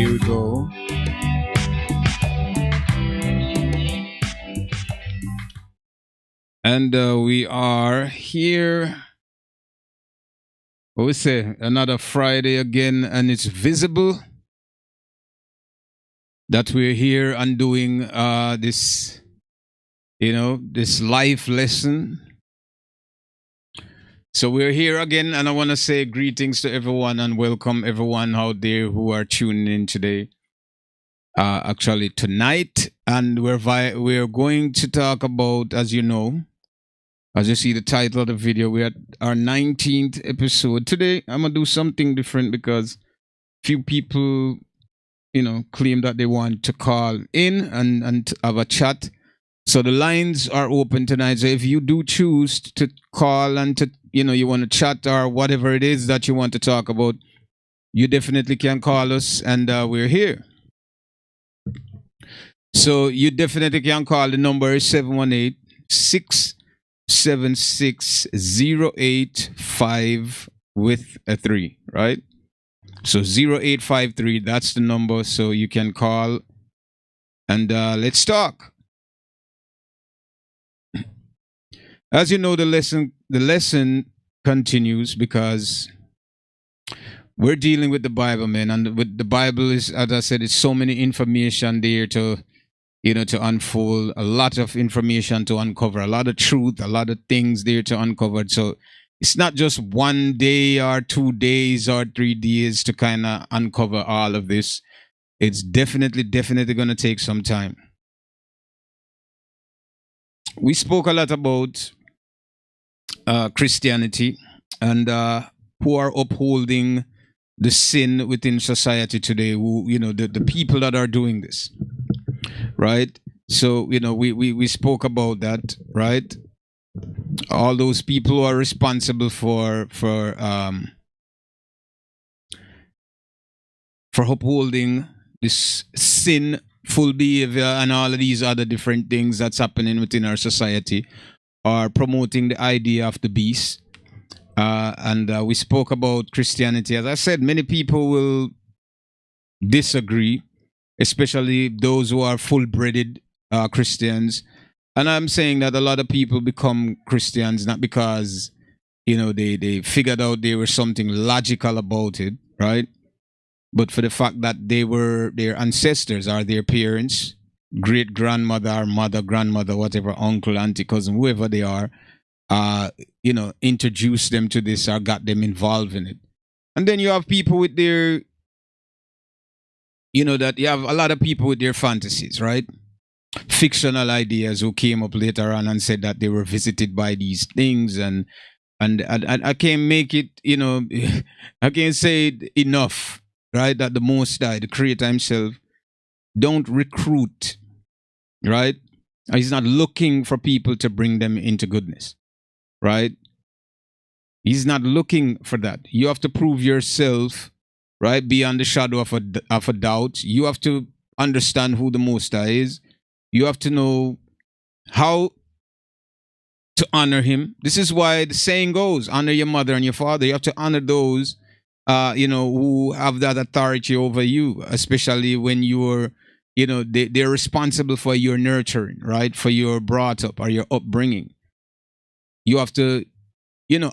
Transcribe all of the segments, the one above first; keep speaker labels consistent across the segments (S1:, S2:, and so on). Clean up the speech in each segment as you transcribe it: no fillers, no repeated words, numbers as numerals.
S1: Here we go. And we are here. What we say? Another Friday again, and it's visible that we're here and doing this, this life lesson. So we're here again, and I want to say greetings to everyone and welcome everyone out there who are tuning in today. Actually, tonight, and we're going to talk about, as you know, as you see the title of the video, we're at our 19th episode. Today, I'm going to do something different because few people, claim that they want to call in and have a chat. So the lines are open tonight. So if you do choose to call and to, you want to chat or whatever it is that you want to talk about, you definitely can call us and we're here. So you definitely can call. The number is 718-676-0853 with a 3, right? So 0853, that's the number. So you can call and let's talk. As you know, the lesson continues because we're dealing with the Bible, man. And with the Bible is, as I said, it's so many information there to unfold, a lot of information to uncover, a lot of truth, a lot of things there to uncover. So it's not just 1 day or 2 days or 3 days to kind of uncover all of this. It's definitely going to take some time. We spoke a lot about Christianity and who are upholding the sin within society today, who, the people that are doing this. Right? So, we spoke about that, right? All those people who are responsible for upholding this sinful behavior and all of these other different things that's happening within our society are promoting the idea of the beast. And we spoke about Christianity. As I said, many people will disagree, especially those who are full-blooded Christians. And I'm saying that a lot of people become Christians not because, they figured out there was something logical about it, right? But for the fact that they were their ancestors or their parents, great-grandmother, mother, grandmother, whatever, uncle, auntie, cousin, whoever they are, introduced them to this or got them involved in it. And then you have people with their that you have a lot of people with their fantasies, right? Fictional ideas who came up later on and said that they were visited by these things, and I can't make it, I can't say it enough, right? That the Most High, the Creator Himself, don't recruit, right? He's not looking for people to bring them into goodness, right? He's not looking for that. You have to prove yourself, right, beyond the shadow of a doubt. You have to understand who the Most High is. You have to know how to honor Him. This is why the saying goes, honor your mother and your father. You have to honor those, who have that authority over you, especially when you're, they're responsible for your nurturing, right, for your brought up or your upbringing. You have to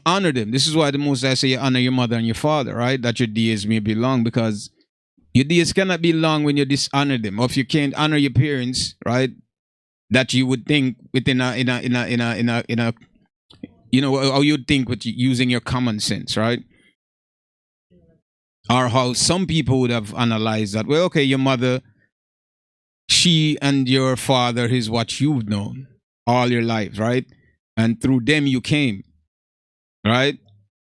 S1: honor them. This is why the Most High say you honor your mother and your father, right? That your days may be long, because your days cannot be long when you dishonor them. Or if you can't honor your parents, right? That you would think within how you'd think with using your common sense, right? Or how some people would have analyzed that. Well, okay, your mother, she and your father is what you've known all your life, right? And through them you came. Right?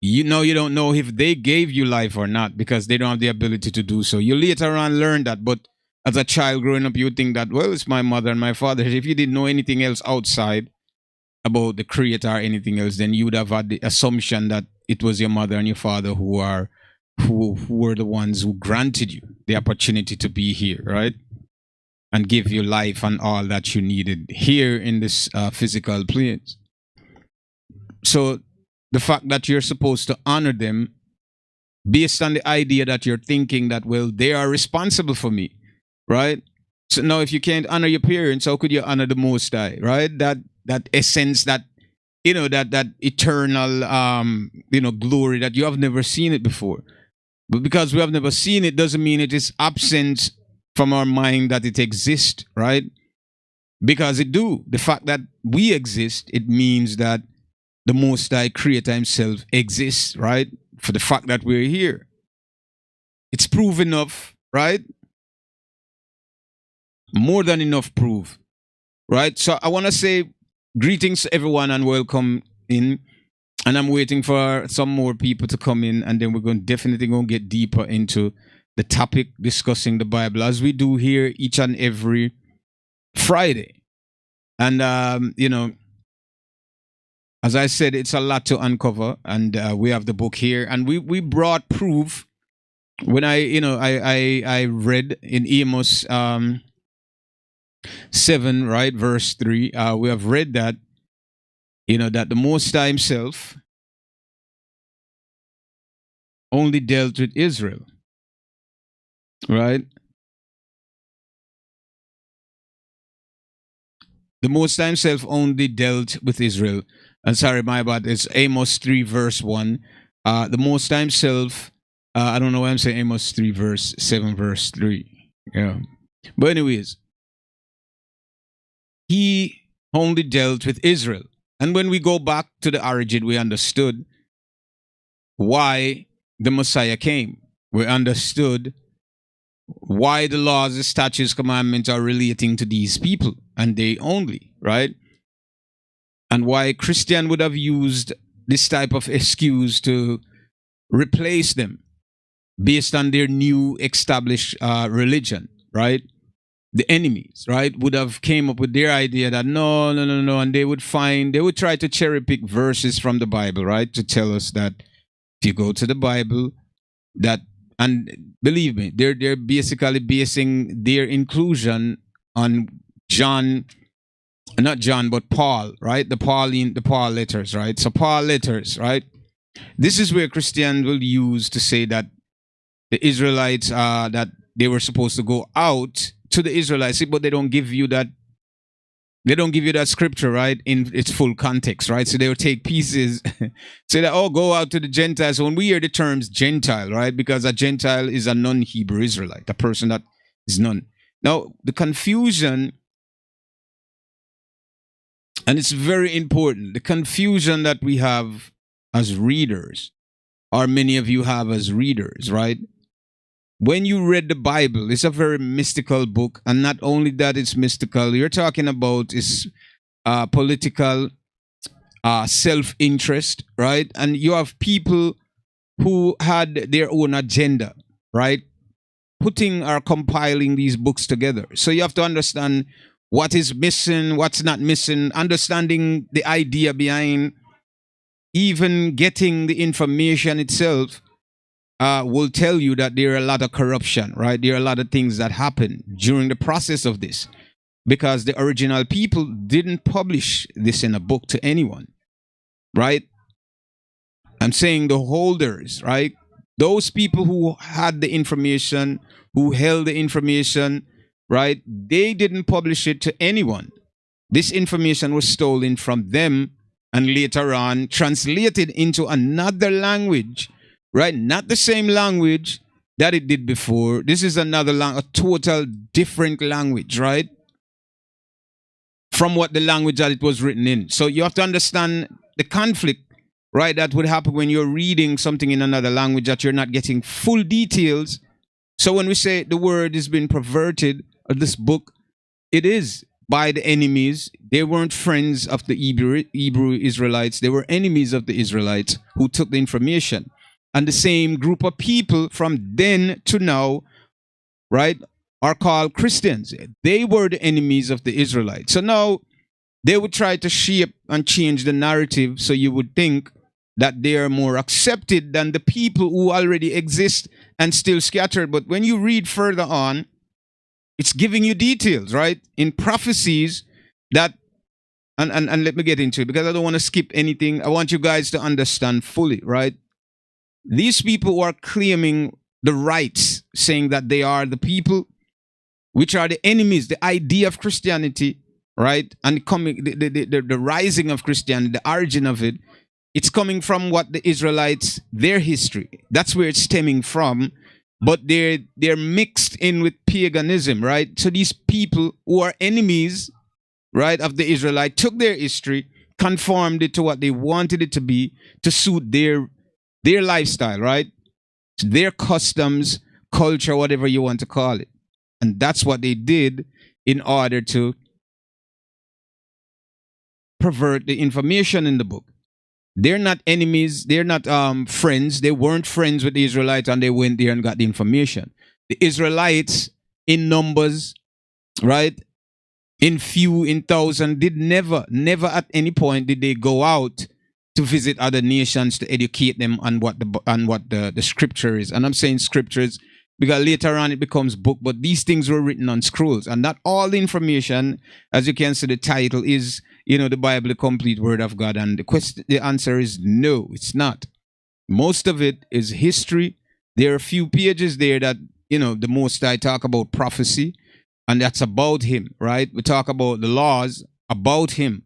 S1: You don't know if they gave you life or not because they don't have the ability to do so. You later on learn that, but as a child growing up, you think that, well, it's my mother and my father. If you didn't know anything else outside about the Creator or anything else, then you would have had the assumption that it was your mother and your father who were the ones who granted you the opportunity to be here, right? And give you life and all that you needed here in this physical place. So the fact that you're supposed to honor them based on the idea that you're thinking that, well, they are responsible for me, right? So now, if you can't honor your parents, how could you honor the Most High, right? That essence, that that eternal glory that you have never seen it before. But because we have never seen it, doesn't mean it is absent from our mind that it exists, right? Because it do. The fact that we exist, it means that the Most High Creator Himself exists, right? For the fact that we're here, it's proof enough, right? More than enough proof, right? So I want to say greetings to everyone and welcome in. And I'm waiting for some more people to come in, and then we're definitely going to get deeper into the topic, discussing the Bible, as we do here each and every Friday. And as I said, it's a lot to uncover, and we have the book here, and we brought proof. When I read in Amos 7, right, verse 3, we have read that that the Most High Himself only dealt with Israel, right? The Most High Himself only dealt with Israel. And sorry, my bad. It's Amos 3, verse 1. The Most High Himself, I don't know why I'm saying Amos 3, verse 7, verse 3. Yeah. But anyways, He only dealt with Israel. And when we go back to the origin, we understood why the Messiah came. We understood why the laws, the statutes, commandments are relating to these people, and they only, right? And why Christian would have used this type of excuse to replace them based on their new established religion, right? The enemies, right, would have came up with their idea that no, and they would try to cherry pick verses from the Bible, right, to tell us that if you go to the Bible, that, and believe me, they're basically basing their inclusion on not John, but Paul, right, the Paul letters, right? So Paul letters, right? This is where Christians will use to say that the Israelites that they were supposed to go out to the Israelites, but they don't give you that. They don't give you that scripture, right, in its full context, right? So they will take pieces, say that, oh, go out to the Gentiles. So when we hear the terms Gentile, right, because a Gentile is a non-Hebrew Israelite, a person that is none. Now, the confusion, and it's very important, the confusion that we have as readers, or many of you have as readers, right? When you read the Bible, it's a very mystical book. And not only that it's mystical, you're talking about is political self-interest, right? And you have people who had their own agenda, right? Putting or compiling these books together. So you have to understand what is missing, what's not missing, understanding the idea behind even getting the information itself. Will tell you that there are a lot of corruption, right? There are a lot of things that happen during the process of this, because the original people didn't publish this in a book to anyone, right? I'm saying the holders, right? Those people who had the information, who held the information, right? They didn't publish it to anyone. This information was stolen from them and later on translated into another language, right? Not the same language that it did before. This is another a total different language, right? From what the language that it was written in. So you have to understand the conflict, right? That would happen when you're reading something in another language that you're not getting full details. So when we say the word has been perverted, of this book, it is by the enemies. They weren't friends of the Hebrew Israelites. They were enemies of the Israelites who took the information. And the same group of people from then to now, right, are called Christians. They were the enemies of the Israelites. So now they would try to shape and change the narrative so you would think that they are more accepted than the people who already exist and still scattered. But when you read further on, it's giving you details, right, in prophecies that, and let me get into it because I don't want to skip anything. I want you guys to understand fully, right? These people who are claiming the rights, saying that they are the people, which are the enemies, the idea of Christianity, right? And coming the rising of Christianity, the origin of it, it's coming from what the Israelites, their history. That's where it's stemming from. But they're mixed in with paganism, right? So these people who are enemies, right, of the Israelite took their history, conformed it to what they wanted it to be to suit their lifestyle, right? Their customs, culture, whatever you want to call it. And that's what they did in order to pervert the information in the book. They're not enemies. They're not friends. They weren't friends with the Israelites, and they went there and got the information. The Israelites, in numbers, right, in few, in thousand, did never at any point did they go out to visit other nations to educate them on what the scripture is. And I'm saying scriptures because later on it becomes book, but these things were written on scrolls, and not all the information, as you can see, the title is, the Bible, the complete word of God. And the answer is no, it's not. Most of it is history. There are a few pages there that, the Most High talk about prophecy, and that's about him, right? We talk about the laws about him.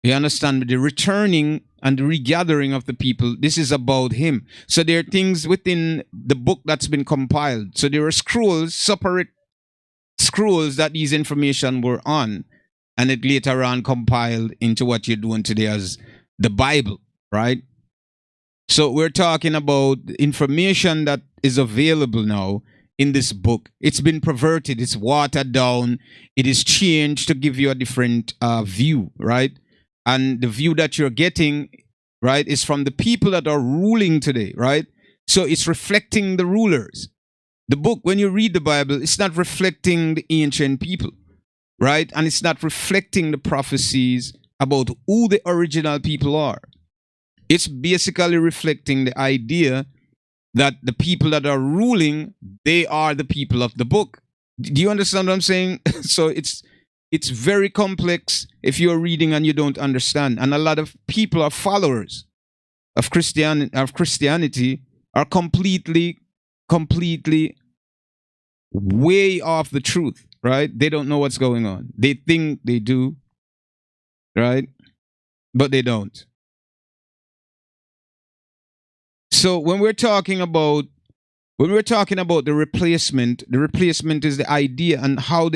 S1: You understand? The returning and the regathering of the people, this is about him. So there are things within the book that's been compiled. So there are scrolls, separate scrolls that these information were on, and it later on compiled into what you're doing today as the Bible, right? So we're talking about information that is available now in this book. It's been perverted, it's watered down, it is changed to give you a different view, right? And the view that you're getting, right, is from the people that are ruling today, right? So it's reflecting the rulers. The book, when you read the Bible, it's not reflecting the ancient people, right? And it's not reflecting the prophecies about who the original people are. It's basically reflecting the idea that the people that are ruling, they are the people of the book. Do you understand what I'm saying? So it's very complex if you're reading and you don't understand. And a lot of people are followers of Christianity are completely way off the truth, right? They don't know what's going on. They think they do, right? But they don't. So when we're talking about the replacement is the idea and how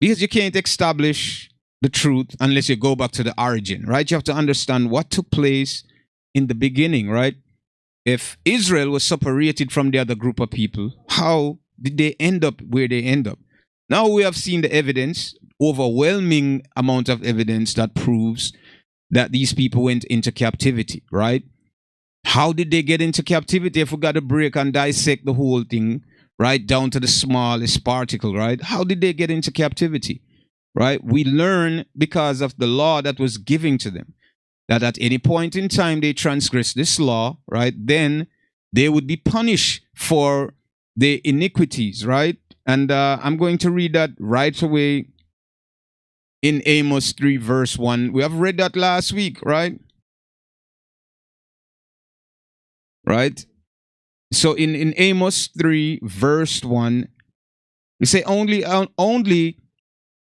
S1: because you can't establish the truth unless you go back to the origin, right? You have to understand what took place in the beginning, right? If Israel was separated from the other group of people, how did they end up where they end up? Now we have seen the evidence, overwhelming amount of evidence that proves that these people went into captivity, right? How did they get into captivity? If we got to break and dissect the whole thing, right, down to the smallest particle, right? How did they get into captivity, right? We learn because of the law that was given to them, that at any point in time they transgress this law, right? Then they would be punished for their iniquities, right? And I'm going to read that right away in Amos 3 verse 1. We have read that last week, right? Right? So in Amos 3 verse 1, we say, only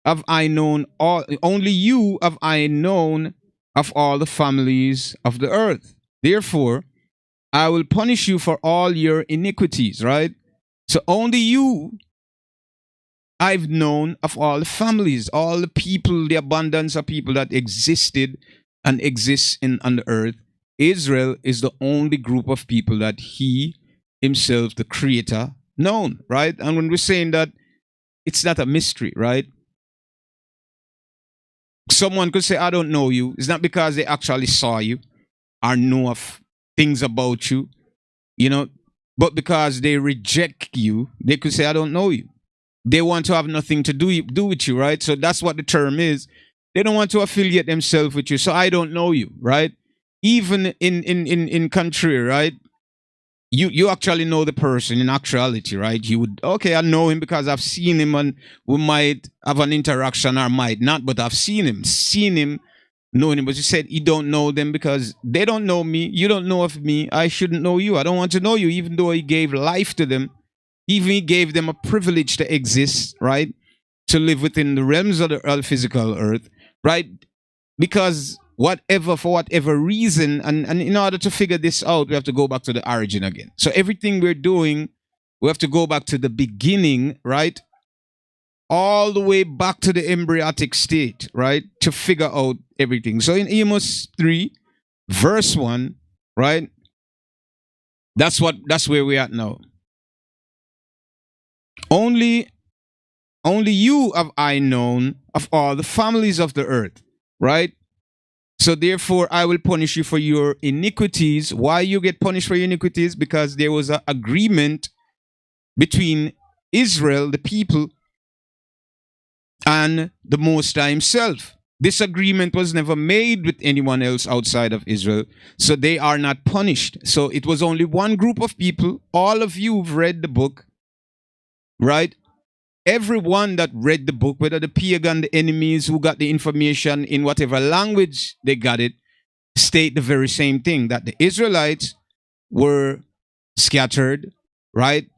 S1: have I known only you have I known of all the families of the earth. Therefore, I will punish you for all your iniquities, right? So only you I've known of all the families, all the people, the abundance of people that existed and exists on the earth. Israel is the only group of people that he himself, the creator, known, right? And when we're saying that, it's not a mystery, right? Someone could say, I don't know you. It's not because they actually saw you or know of things about you, but because they reject you, they could say, I don't know you. They want to have nothing to do with you, right? So that's what the term is. They don't want to affiliate themselves with you. So I don't know you, right? Even in country, right? You actually know the person in actuality, right? You would, okay, I know him because I've seen him and we might have an interaction or might not, but I've seen him knowing him. But he said he don't know them because they don't know me. You don't know of me. I shouldn't know you. I don't want to know you, even though he gave life to them. Even he gave them a privilege to exist, right? To live within the realms of the physical earth, right? Because for whatever reason, and in order to figure this out, we have to go back to the origin again. So everything we're doing, we have to go back to the beginning, right? All the way back to the embryonic state, right? To figure out everything. So in Amos 3, verse 1, right? That's where we're at now. Only you have I known of all the families of the earth, right? So therefore I will punish you for your iniquities. Why you get punished for your iniquities? Because there was an agreement between Israel, the people, and the Most High himself. This agreement was never made with anyone else outside of Israel, so they are not punished. So it was only one group of people. All of you who've read the book, right? Everyone that read the book, whether the pagan, the enemies who got the information in whatever language they got it, state the very same thing, that the Israelites were scattered, right?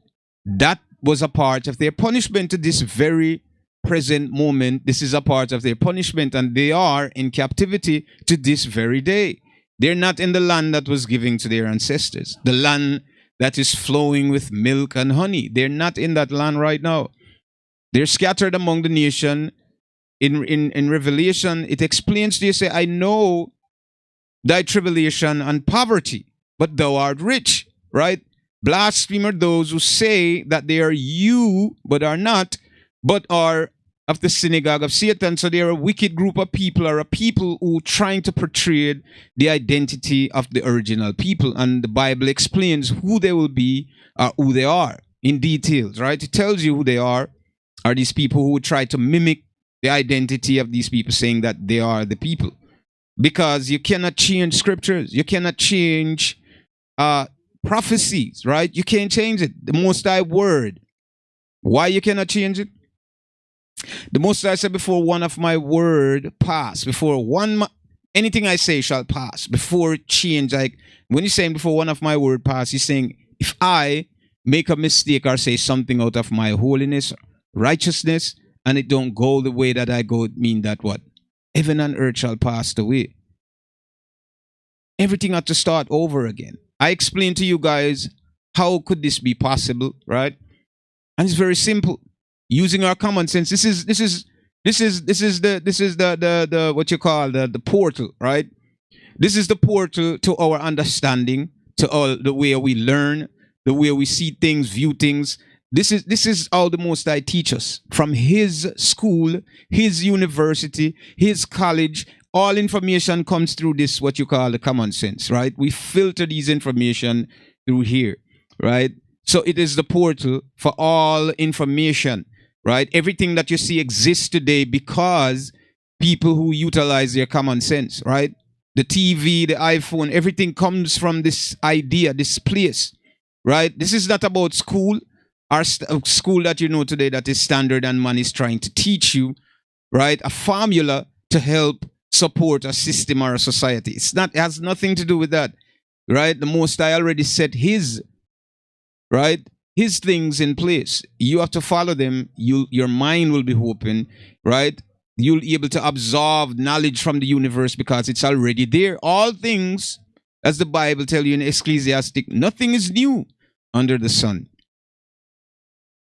S1: That was a part of their punishment to this very present moment. This is a part of their punishment, and they are in captivity to this very day. They're not in the land that was given to their ancestors, the land that is flowing with milk and honey. They're not in that land right now. They're scattered among the nation. In Revelation, it explains to you, say, I know thy tribulation and poverty, but thou art rich, right? Blasphemer those who say that they are you, but are not, but are of the synagogue of Satan. So they're a wicked group of people, or a people who trying to portray the identity of the original people. And the Bible explains who they will be, or who they are in details, right? It tells you who they are these people who would try to mimic the identity of these people, saying that they are the people. Because you cannot change scriptures. You cannot change prophecies, right? You can't change it. The Most High word. Why you cannot change it? The Most High said, before one of my word pass, anything I say shall pass. Before change, like when he's saying before one of my word pass, he's saying, if I make a mistake or say something out of my holiness, righteousness, and it don't go the way that I go, it mean that what? Heaven and earth shall pass away. Everything had to start over again. I explained to you guys how could this be possible, right? And it's very simple. Using our common sense. This is the what you call the portal, right? This is the portal to our understanding, to all the way we learn, the way we see things, view things. This is how the Most High teach us. From his school, his university, his college, all information comes through this, what you call the common sense, right? We filter these information through here, right? So it is the portal for all information, right? Everything that you see exists today because people who utilize their common sense, right? The TV, the iPhone, everything comes from this idea, this place, right? This is not about school. Our school that you know today that is standard and man is trying to teach you, right? A formula to help support a system or a society. It has nothing to do with that, right? The Most High already set his, right? His things in place. You have to follow them. Your mind will be open, right? You'll be able to absorb knowledge from the universe because it's already there. All things, as the Bible tells you in Ecclesiastic, nothing is new under the sun.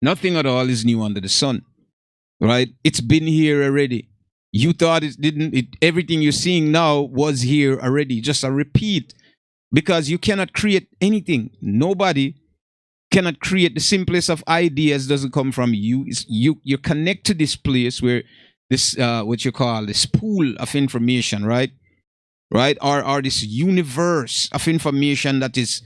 S1: Nothing at all is new under the sun, right? It's been here already. You thought it didn't, everything you're seeing now was here already, just a repeat, because you cannot create anything. Nobody cannot create. The simplest of ideas doesn't come from you. You connect to this place where this, what you call this pool of information, right? Or this universe of information that is,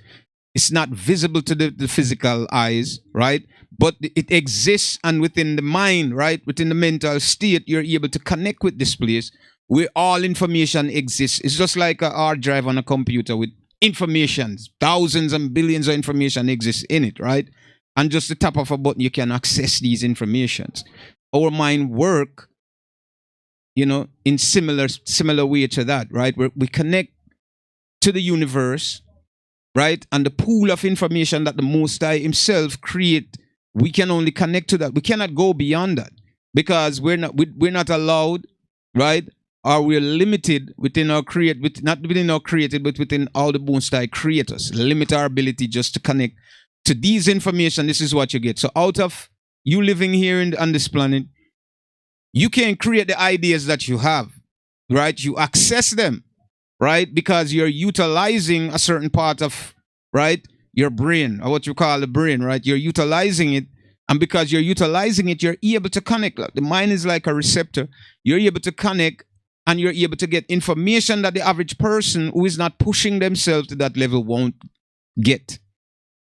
S1: it's not visible to the physical eyes, right? But it exists, and within the mind, right? Within the mental state, you're able to connect with this place where all information exists. It's just like a hard drive on a computer with information. Thousands and billions of information exists in it, right? And just the tap of a button, you can access these informations. Our mind work in similar way to that, right? Where we connect to the universe, right? And the pool of information that the Most High himself create, we can only connect to that. We cannot go beyond that because we're not allowed, right? Or we're limited within our not within our created, but within all the Most High creators. Limit our ability just to connect to these information. This is what you get. So out of you living here on this planet, you can create the ideas that you have, right? You access them, right? Because you're utilizing a certain part of, right, your brain, or what you call the brain, right? You're utilizing it. And because you're utilizing it, you're able to connect. The mind is like a receptor. You're able to connect and you're able to get information that the average person who is not pushing themselves to that level won't get.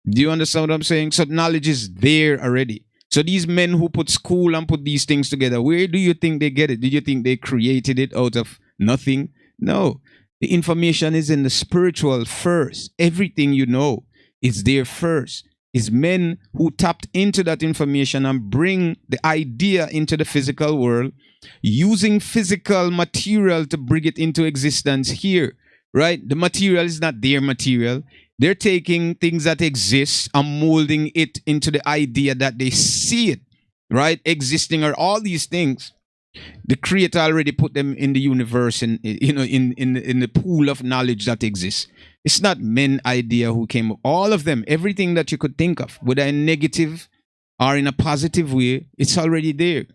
S1: Do you understand what I'm saying? So knowledge is there already. So these men who put school and put these things together, where do you think they get it? Do you think they created it out of nothing? No. The information is in the spiritual first. Everything you know is there first. It's men who tapped into that information and bring the idea into the physical world, using physical material to bring it into existence here, right? The material is not their material. They're taking things that exist and molding it into the idea that they see it, right? Existing are all these things. The Creator already put them in the universe and in the pool of knowledge that exists. It's not men idea who came up. All of them, everything that you could think of, whether in negative or in a positive way, it's already there.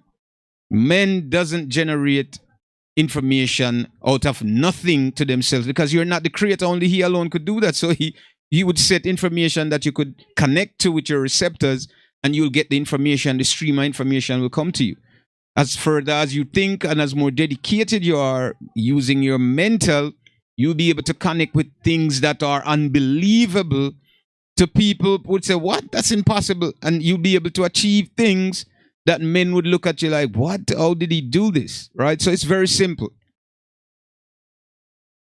S1: Men doesn't generate information out of nothing to themselves because you're not the Creator. Only He alone could do that. So he would set information that you could connect to with your receptors, and you'll get the information. The stream of information will come to you. As further as you think and as more dedicated you are using your mental, you'll be able to connect with things that are unbelievable to people who would say, what? That's impossible. And you'll be able to achieve things that men would look at you like, what? How did he do this? Right? So it's very simple.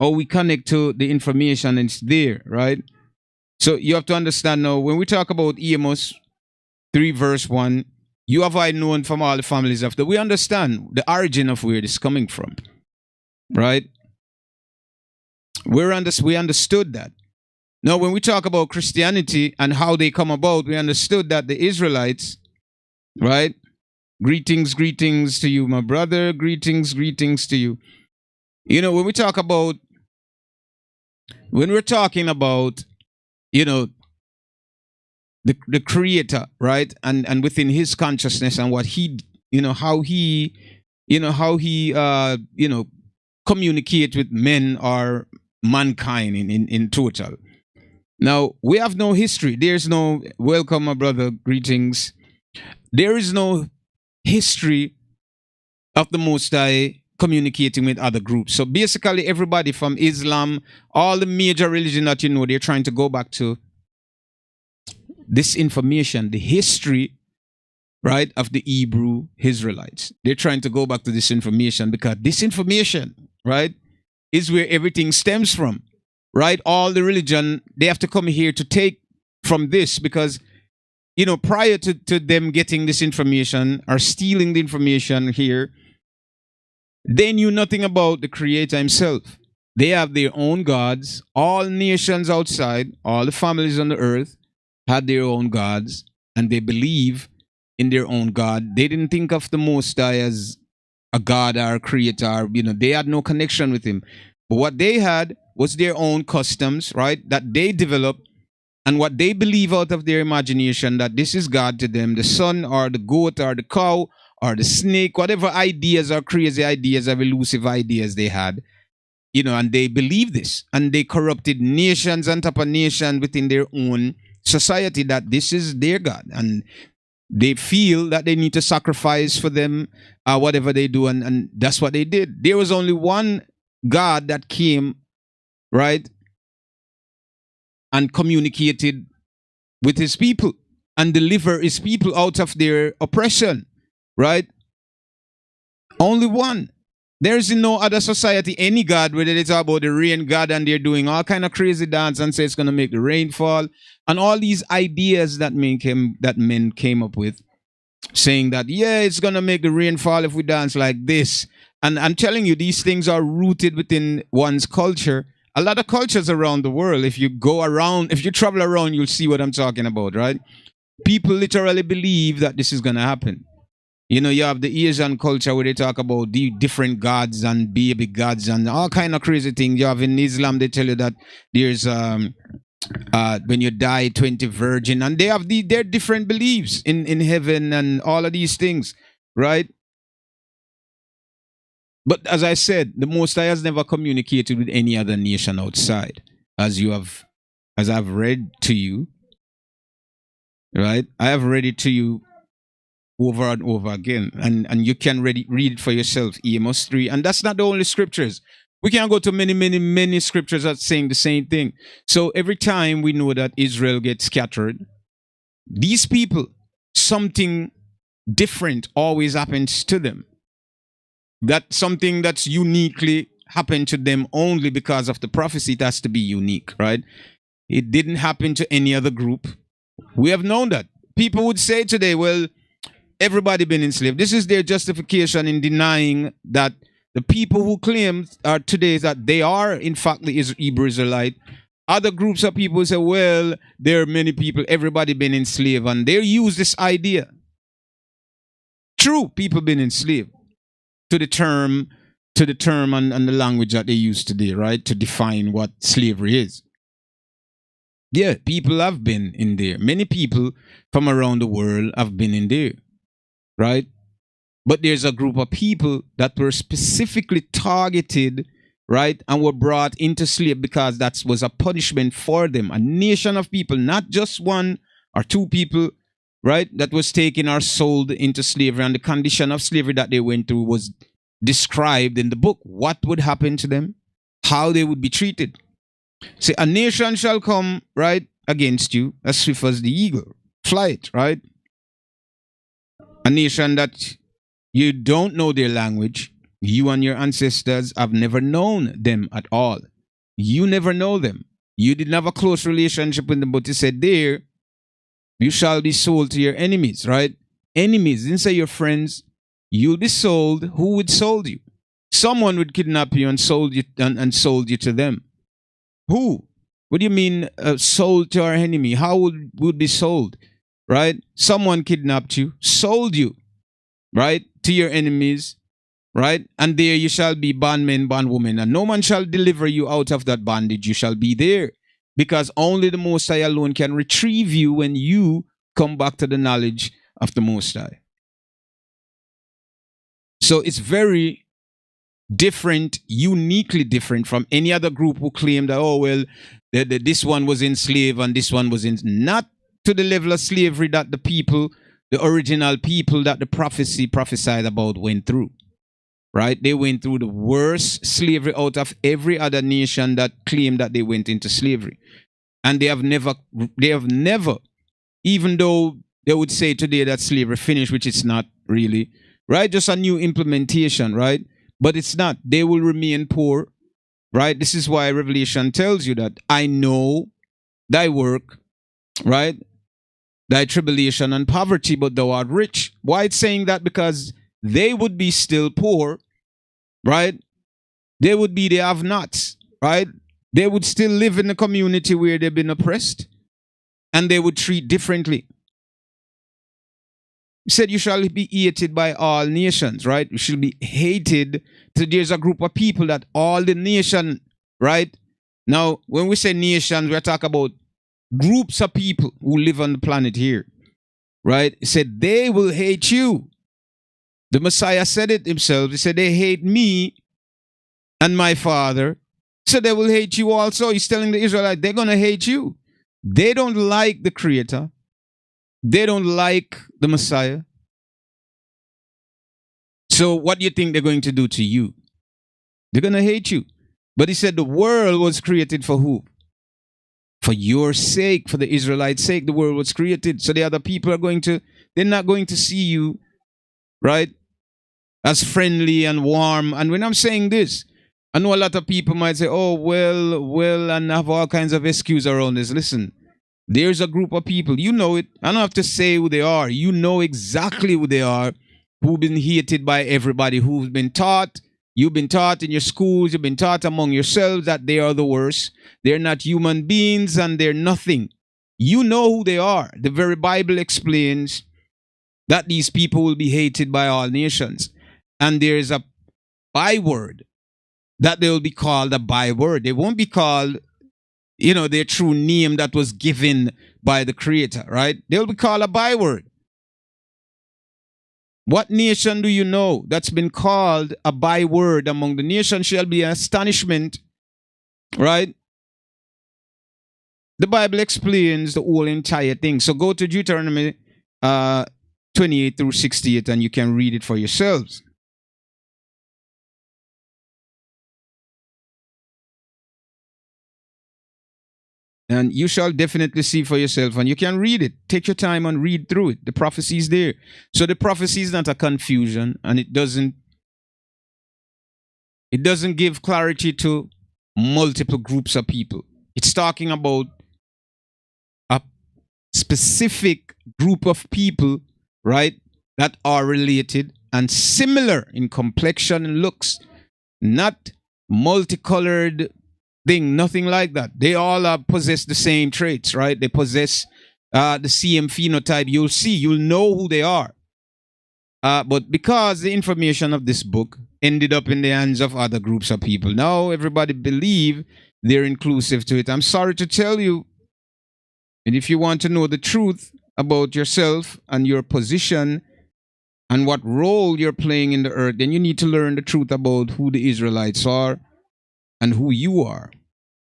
S1: How we connect to the information, and it's there, right? So you have to understand now, when we talk about Amos 3 verse 1, you have I known from all the families after. We understand the origin of where this is coming from, right? We understood that. Now, when we talk about Christianity and how they come about, we understood that the Israelites, right? Greetings to you, my brother. Greetings to you. When we're talking about, the Creator, right? And within His consciousness and what He, how He communicate with men or mankind in total. Now, we have no history. There's no, welcome, my brother, greetings. There is no history of the Most High communicating with other groups. So basically, everybody from Islam, all the major religion that they're trying to go back to this information, the history, right, of the Hebrew Israelites. They're trying to go back to this information because this information, right, is where everything stems from, right? All the religion, they have to come here to take from this because, prior to them getting this information or stealing the information here, they knew nothing about the Creator Himself. They have their own gods. All nations outside, all the families on the earth had their own gods, and they believe in their own God. They didn't think of the Most High as a God or a creator. They had no connection with Him. But what they had was their own customs, right, that they developed, and what they believe out of their imagination that this is God to them, the sun or the goat or the cow or the snake, whatever ideas or crazy ideas or elusive ideas they had, and they believe this, and they corrupted nations on top of nations within their own society that this is their God, and they feel that they need to sacrifice for them whatever they do, and that's what they did. There was only one God that came, right, and communicated with His people and deliver His people out of their oppression, right? Only one. There's no other society, any God, whether they talk about the rain God and they're doing all kind of crazy dance and say it's going to make the rain fall, and all these ideas that men came up with, saying that, yeah, it's going to make the rain fall if we dance like this. And I'm telling you, these things are rooted within one's culture. A lot of cultures around the world, if you go around, if you travel around, you'll see what I'm talking about, right? People literally believe that this is going to happen. You know, you have the Asian culture where they talk about the different gods and baby gods and all kind of crazy things. You have in Islam, they tell you that there's when you die 20 virgin, and they have their different beliefs in heaven and all of these things, right? But as I said, the Most High has never communicated with any other nation outside, as I've read to you, right? I have read it to you over and over again, and you can read it for yourself. Amos 3, and that's not the only scriptures. We can go to many scriptures that saying the same thing. So every time we know that Israel gets scattered, these people, something different always happens to them. That something that's uniquely happened to them only because of the prophecy. It has to be unique, right? It didn't happen to any other group. We have known that. People would say today, well, everybody been enslaved. This is their justification in denying that the people who claim today that they are in fact the Hebrew Israelite. Other groups of people say, well, there are many people, everybody been enslaved, and they use this idea. True, people been enslaved to the term and the language that they use today, right? To define what slavery is. Yeah, people have been in there. Many people from around the world have been in there, right? But there's a group of people that were specifically targeted, right? And were brought into slavery because that was a punishment for them. A nation of people, not just one or two people, right? That was taken or sold into slavery. And the condition of slavery that they went through was described in the book. What would happen to them? How they would be treated. See, a nation shall come, right, against you, as swift as the eagle. Flight, right? A nation that you don't know their language. You and your ancestors have never known them at all. You never know them. You didn't have a close relationship with them, but he said there, you shall be sold to your enemies, right? Enemies, didn't say your friends. You'll be sold. Who would sold you? Someone would kidnap you and sold you and sold you to them. Who? What do you mean sold to our enemy? How would be sold? Right? Someone kidnapped you, sold you, right? To your enemies, right? And there you shall be bondmen, bondwomen, and no man shall deliver you out of that bondage. You shall be there, because only the Most High alone can retrieve you when you come back to the knowledge of the Most High. So it's very different, uniquely different from any other group who claim that, oh, well, this one was enslaved and this one was not to the level of slavery that the people, the original people that the prophecy prophesied about went through, right? They went through the worst slavery out of every other nation that claimed that they went into slavery. And they have never, even though they would say today that slavery finished, which it's not really, right? Just a new implementation, right? But it's not. They will remain poor, right? This is why Revelation tells you that I know thy work, right? Thy tribulation and poverty, but thou art rich. Why it's saying that? Because they would be still poor, right? They would be the have-nots, right? They would still live in a community where they've been oppressed, and they would treat differently. He said, you shall be hated by all nations, right? You shall be hated. So there's a group of people that all the nation, right? Now, when we say nations, we're talking about groups of people who live on the planet here, right? He said, they will hate you. The Messiah said it himself. He said, they hate me and my Father. So they will hate you also. He's telling the Israelites, they're going to hate you. They don't like the Creator. They don't like the Messiah. So what do you think they're going to do to you? They're going to hate you. But he said the world was created for who? For your sake, for the Israelites' sake, the world was created. So the other people are they're not going to see you, right, as friendly and warm. And when I'm saying this, I know a lot of people might say, oh, well, and have all kinds of excuses around this. Listen, there's a group of people, you know it. I don't have to say who they are. You know exactly who they are, who've been hated by everybody, who've been taught You've been taught in your schools, you've been taught among yourselves that they are the worst. They're not human beings and they're nothing. You know who they are. The very Bible explains that these people will be hated by all nations. And there's a byword that they will be called a byword. They won't be called, their true name that was given by the Creator, right? They'll be called a byword. What nation do you know that's been called a byword among the nations? Shall be astonishment, right? The Bible explains the whole entire thing. So go to Deuteronomy 28 through 68 and you can read it for yourselves. And you shall definitely see for yourself, and you can read it. Take your time and read through it. The prophecy is there. So the prophecy is not a confusion, and it doesn't give clarity to multiple groups of people. It's talking about a specific group of people, right, that are related and similar in complexion and looks, not multicolored thing, nothing like that. They all possess the same traits, right? They possess the same phenotype. You'll know who they are. But because the information of this book ended up in the hands of other groups of people, now everybody believe they're inclusive to it. I'm sorry to tell you, and if you want to know the truth about yourself and your position and what role you're playing in the earth, then you need to learn the truth about who the Israelites are and who you are,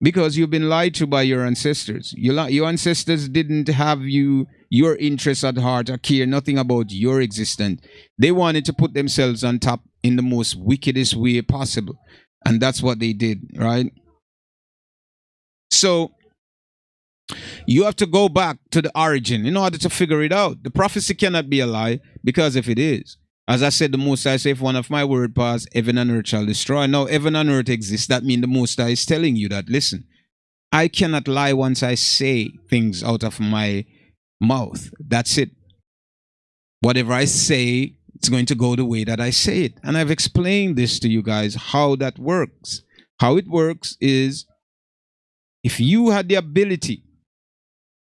S1: because you've been lied to by your ancestors. Your ancestors didn't have your interests at heart or care nothing about your existence. They wanted to put themselves on top in the most wickedest way possible, and that's what they did, right? So you have to go back to the origin in order to figure it out. The prophecy cannot be a lie, because if it is, as I said, the Most High said, if one of my word pass, heaven and earth shall destroy. Now, heaven and earth exist. That means the Most High is telling you that, listen, I cannot lie once I say things out of my mouth. That's it. Whatever I say, it's going to go the way that I say it. And I've explained this to you guys, how that works. How it works is, if you had the ability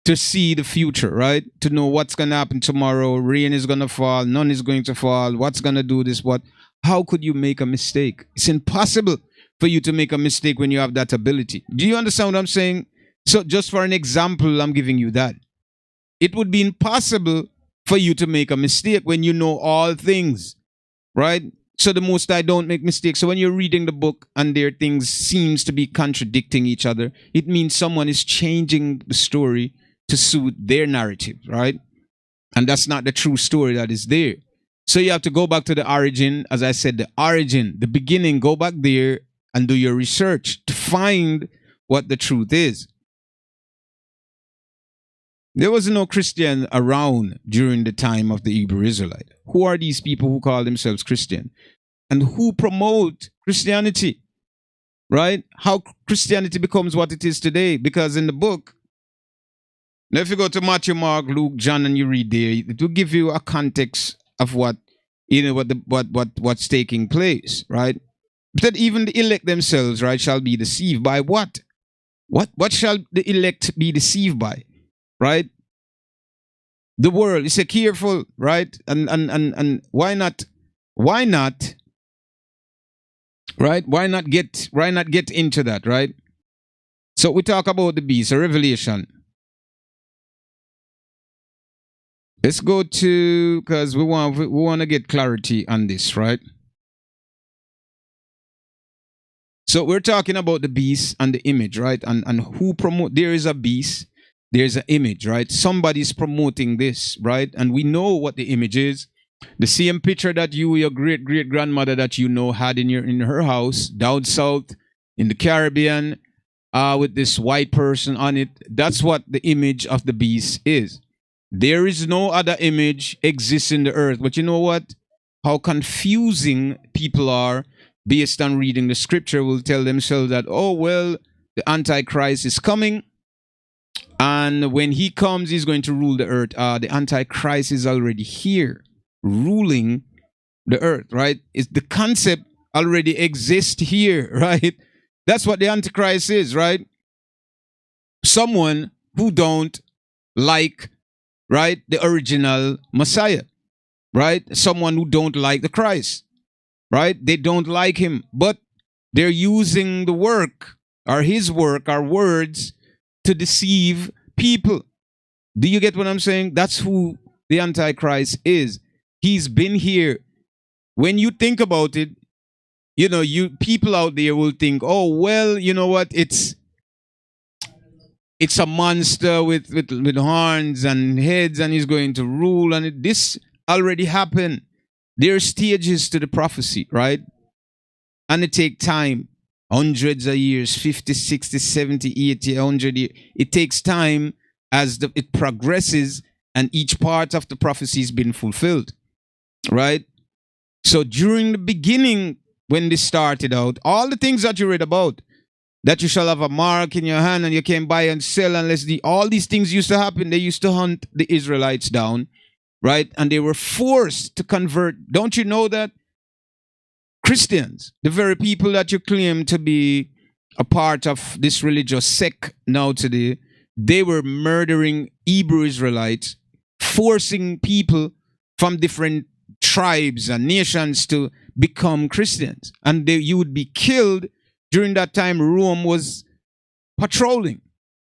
S1: to see the future, right? To know what's going to happen tomorrow. Rain is going to fall. None is going to fall. What's going to do this? What? How could you make a mistake? It's impossible for you to make a mistake when you have that ability. Do you understand what I'm saying? So just for an example, I'm giving you that. It would be impossible for you to make a mistake when you know all things, right? So the Most High don't make mistakes. So when you're reading the book and their things seems to be contradicting each other, it means someone is changing the story to suit their narrative, right? And that's not the true story that is there. So you have to go back to the origin. As I said, the origin, the beginning, go back there and do your research to find what the truth is. There was no Christian around during the time of the Hebrew Israelite. Who are these people who call themselves Christian? And who promote Christianity, right? How Christianity becomes what it is today. Because in the book, now, if you go to Matthew, Mark, Luke, John, and you read there, it will give you a context of what's taking place, right? But that even the elect themselves, right, shall be deceived by what? What shall the elect be deceived by, right? The world. You say careful, right? And why not? Why not? Right? Why not get into that, right? So we talk about the beast, a Revelation. Let's go to, because we want to get clarity on this, right? So we're talking about the beast and the image, right? And who promote? There is a beast, there's an image, right? Somebody's promoting this, right? And we know what the image is. The same picture that your great grandmother that you know had in her house down south in the Caribbean, with this white person on it. That's what the image of the beast is. There is no other image exists in the earth. But you know what? How confusing people are based on reading the scripture will tell themselves that, oh, well, the Antichrist is coming. And when he comes, he's going to rule the earth. The Antichrist is already here, ruling the earth, right? It's the concept already exist here, right? That's what the Antichrist is, right? Someone who don't like, right, the original Messiah, right? Someone who don't like the Christ, right? They don't like him, but they're using the work or his work, our words, to deceive people. Do you get what I'm saying? That's who the Antichrist is. He's been here. When you think about it, you know, you people out there will think, oh, well, you know what? It's a monster with horns and heads, and he's going to rule. And this already happened. There are stages to the prophecy, right? And it takes time. Hundreds of years, 50, 60, 70, 80, 100 years. It takes time as it progresses and each part of the prophecy has been fulfilled, right? So during the beginning, when this started out, all the things that you read about, that you shall have a mark in your hand and you can buy and sell unless all these things used to happen. They used to hunt the Israelites down, right? And they were forced to convert. Don't you know that? Christians, the very people that you claim to be a part of this religious sect now today, they were murdering Hebrew Israelites, forcing people from different tribes and nations to become Christians. And you would be killed. During that time, Rome was patrolling.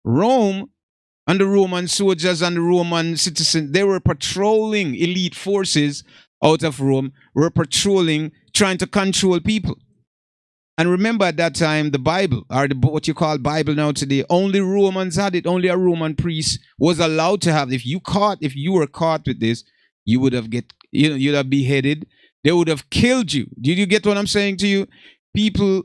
S1: Rome and the Roman soldiers and the Roman citizens, they were patrolling. Elite forces out of Rome were patrolling, trying to control people. And remember, at that time, the Bible, or what you call Bible now today, only Romans had it. Only a Roman priest was allowed to have it. If you were caught with this, you would have you'd have beheaded. They would have killed you. Did you get what I'm saying to you? People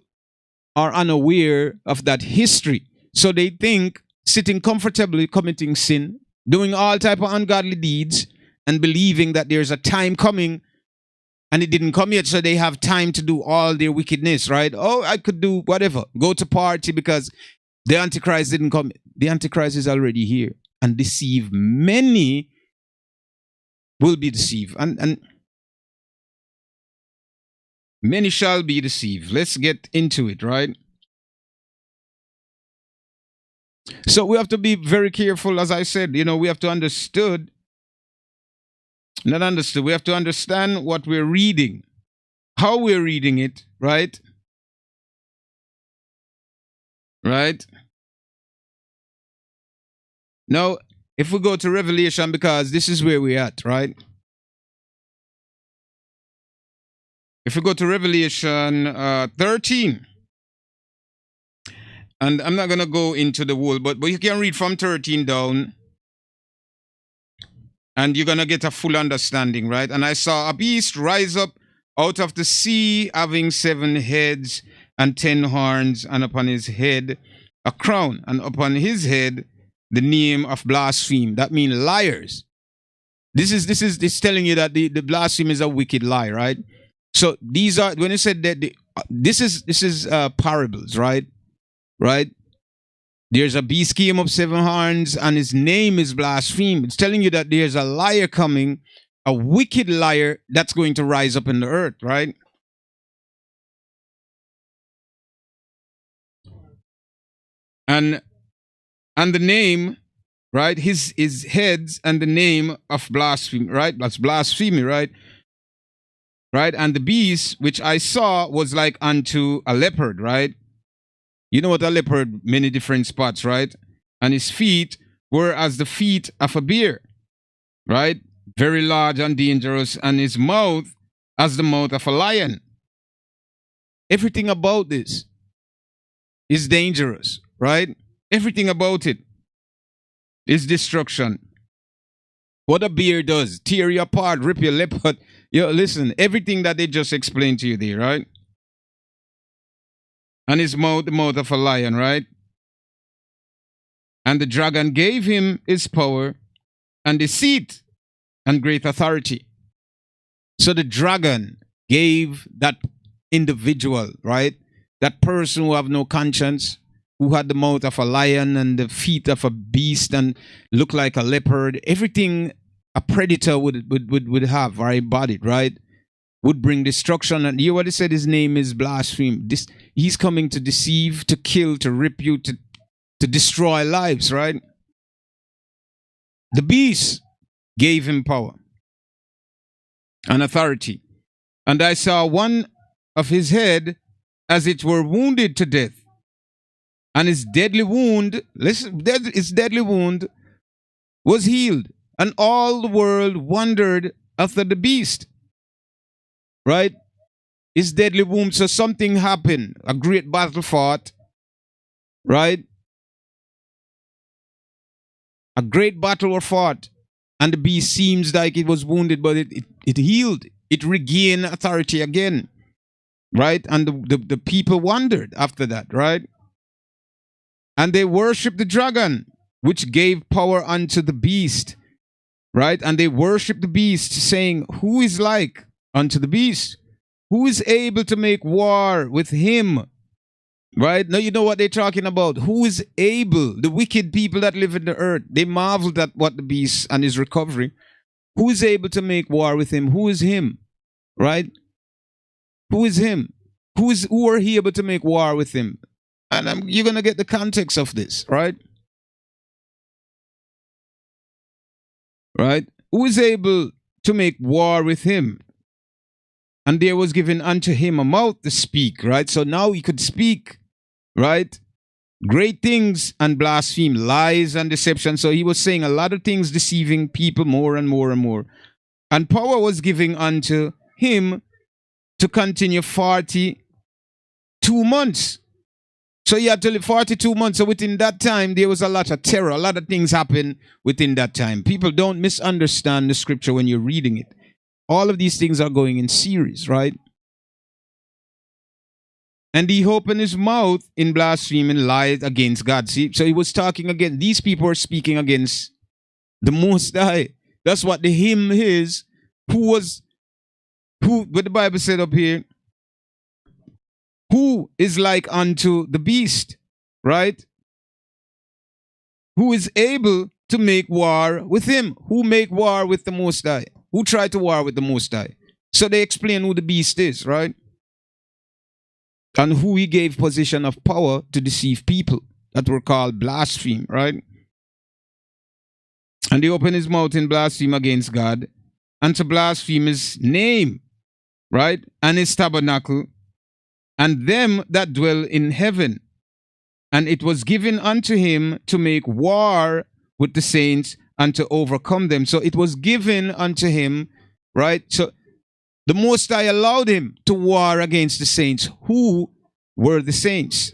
S1: are unaware of that history. So they think sitting comfortably, committing sin, doing all type of ungodly deeds, and believing that there's a time coming and it didn't come yet, so they have time to do all their wickedness, right? Oh, I could do whatever, go to party because the Antichrist didn't come. The Antichrist is already here and deceive many will be deceived. And many shall be deceived. Let's get into it, right? So we have to be very careful, as I said, we have to we have to understand what we're reading, how we're reading it, right? Right? Now, if we go to Revelation, because this is where we're at, right? If we go to Revelation 13, and I'm not going to go into the whole, but you can read from 13 down, and you're going to get a full understanding, right? And I saw a beast rise up out of the sea, having 7 heads and 10 horns, and upon his head a crown, and upon his head the name of blaspheme. That means liars. This is telling you that the blaspheme is a wicked lie, right? So these are, when you said that, this is parables, right? Right? There's a beast came up 7 horns, and his name is blaspheme. It's telling you that there's a liar coming, a wicked liar that's going to rise up in the earth, right? And the name, right? His heads and the name of blasphemy, right? That's blasphemy, right? Right? And the beast which I saw was like unto a leopard, right? You know what a leopard, many different spots, right? And his feet were as the feet of a bear, right? Very large and dangerous, and his mouth as the mouth of a lion. Everything about this is dangerous, right? Everything about it is destruction. What a bear does, tear you apart, rip your leopard. Listen, everything that they just explained to you there, right? And his mouth, the mouth of a lion, right? And the dragon gave him his power and deceit and great authority. So the dragon gave that individual, right? That person who have no conscience, who had the mouth of a lion and the feet of a beast and look like a leopard, everything a predator would have, or embodied, right? would bring destruction. And you what he said, his name is blaspheme. He's coming to deceive, to kill, to rip you, to destroy lives, right? The beast gave him power and authority. And I saw one of his head as it were wounded to death. And his deadly wound, listen, his deadly wound was healed. And all the world wondered after the beast. Right? His deadly wound. So something happened. A great battle fought. Right? A great battle was fought. And the beast seems like it was wounded, but it healed. It regained authority again. Right? And the people wondered after that. Right? And they worshiped the dragon, which gave power unto the beast. Right? And they worshiped the beast, saying, who is like unto the beast? Who is able to make war with him? Right? Now you know what they're talking about. Who is able? The wicked people that live in the earth. They marveled at what the beast and his recovery. Who is able to make war with him? Who is him? Right? Who is him? Who are he able to make war with him? And you're going to get the context of this, right? Right? Who is able to make war with him? And there was given unto him a mouth to speak, right? So now he could speak, right? Great things and blaspheme, lies and deception. So he was saying a lot of things, deceiving people more and more and more. And power was given unto him to continue 42 months. So he had to live 42 months. So within that time, there was a lot of terror. A lot of things happened within that time. People don't misunderstand the scripture when you're reading it. All of these things are going in series, right? And he opened his mouth in blasphemy and lied against God. See, so he was talking against, these people were speaking against the Most High. That's what the hymn is. What the Bible said up here, who is like unto the beast, right? Who is able to make war with him? Who make war with the Most High? Who tried to war with the Most High? So they explain who the beast is, right? And who he gave position of power to deceive people that were called blaspheme, right? And he opened his mouth in blaspheme against God and to blaspheme his name, right? And his tabernacle and them that dwell in heaven. And it was given unto him to make war with the saints and to overcome them. So it was given unto him, right? So the Most High allowed him to war against the saints. Who were the saints?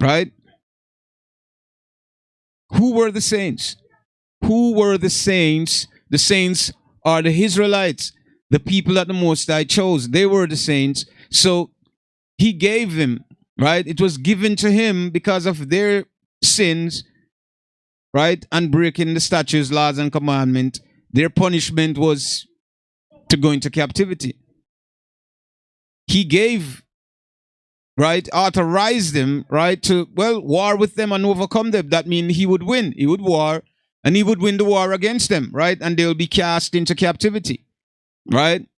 S1: Right? Who were the saints? Who were the saints? The saints are the Israelites, the people that the Most High chose. They were the saints. So he gave them, right? It was given to him because of their sins, right? And breaking the statutes, laws, and commandments. Their punishment was to go into captivity. He gave, right, authorized them, right, to, well, war with them and overcome them. That means he would win. He would war, and he would win the war against them, right? And they'll be cast into captivity, right?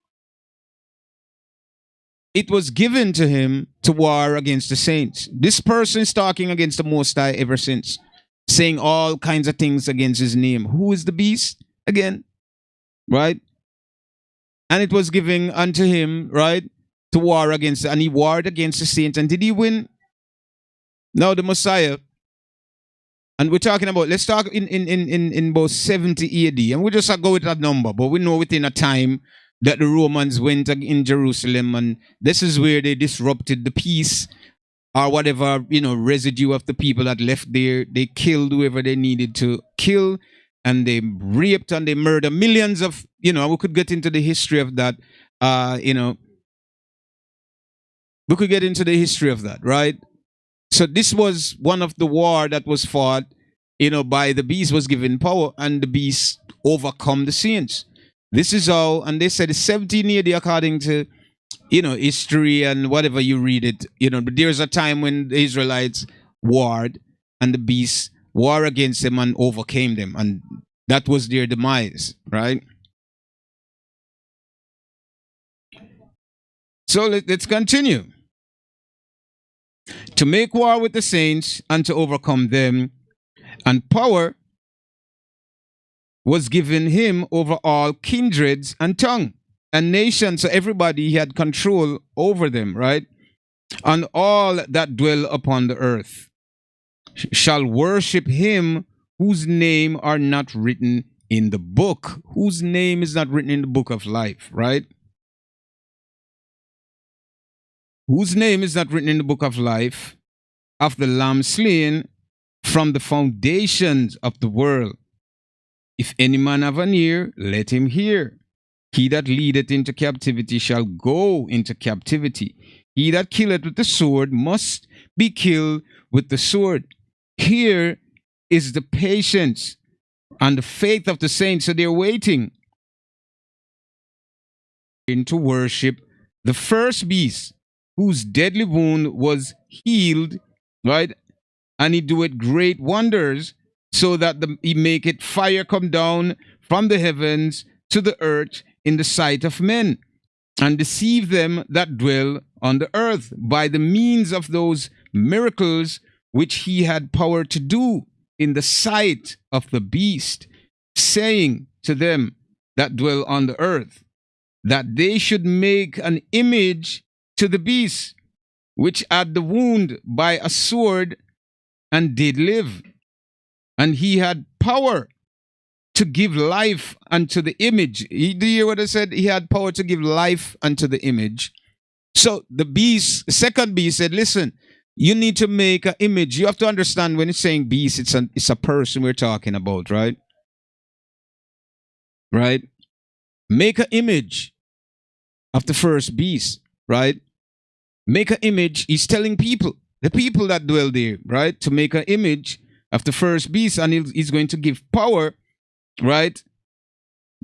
S1: It was given to him to war against the saints. This person is talking against the Most High ever since, saying all kinds of things against his name. Who is the beast again? Right? And it was given unto him, right, to war against, and he warred against the saints. And did he win? No, the Messiah. And we're talking about, let's talk in about 70 AD. And we just go with that number, but we know within a time that the Romans went in Jerusalem, and this is where they disrupted the peace or whatever, residue of the people that left there. They killed whoever they needed to kill, and they raped and they murdered millions of, we could get into the history of that, we could get into the history of that, right? So this was one of the war that was fought, by the beast was given power, and the beast overcome the saints. This is how, and they said 17 AD according to, history and whatever you read it, but there's a time when the Israelites warred and the beast war against them and overcame them. And that was their demise, right? So let's continue. To make war with the saints and to overcome them, and power was given him over all kindreds and tongue and nations. So everybody, he had control over them, right? And all that dwell upon the earth shall worship him whose name are not written in the book, whose name is not written in the book of life, right? Whose name is not written in the book of life, of the Lamb slain from the foundations of the world. If any man have an ear, let him hear. He that leadeth into captivity shall go into captivity. He that killeth with the sword must be killed with the sword. Here is the patience and the faith of the saints. So they're waiting to worship the first beast, whose deadly wound was healed, right? And he doeth great wonders, so that he maketh fire come down from the heavens to the earth in the sight of men, and deceive them that dwell on the earth by the means of those miracles which he had power to do in the sight of the beast, saying to them that dwell on the earth, that they should make an image to the beast, which had the wound by a sword and did live. And he had power to give life unto the image. Do you hear what I said? He had power to give life unto the image. So the beast, second beast said, listen, you need to make an image. You have to understand when it's saying beast, it's a person we're talking about, right? Right? Make an image of the first beast, right? Make an image. He's telling people, the people that dwell there, right, to make an image of the first beast, and he's going to give power, right?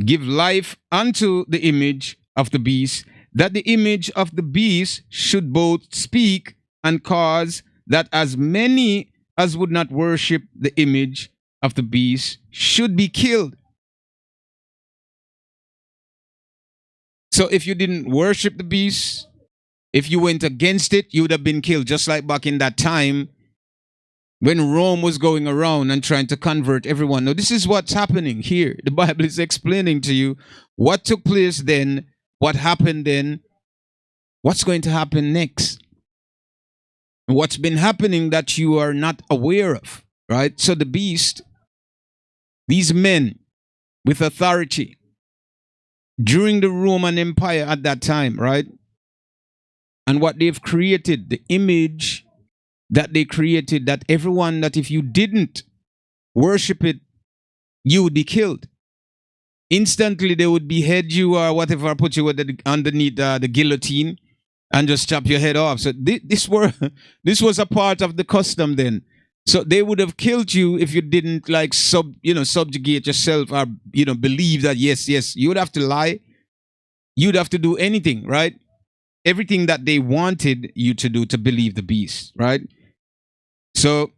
S1: Give life unto the image of the beast, that the image of the beast should both speak and cause that as many as would not worship the image of the beast should be killed. So if you didn't worship the beast, if you went against it, you would have been killed, just like back in that time when Rome was going around and trying to convert everyone. Now, this is what's happening here. The Bible is explaining to you what took place then, what happened then, what's going to happen next. What's been happening that you are not aware of, right? So the beast, these men with authority during the Roman Empire at that time, right? And what they've created, the image that they created, that everyone, that if you didn't worship it, you would be killed. Instantly, they would behead you or whatever, put you underneath the guillotine and just chop your head off. So this was a part of the custom then. So they would have killed you if you didn't like subjugate yourself or believe that yes, you would have to lie. You'd have to do anything, right? Everything that they wanted you to do to believe the beast, right? So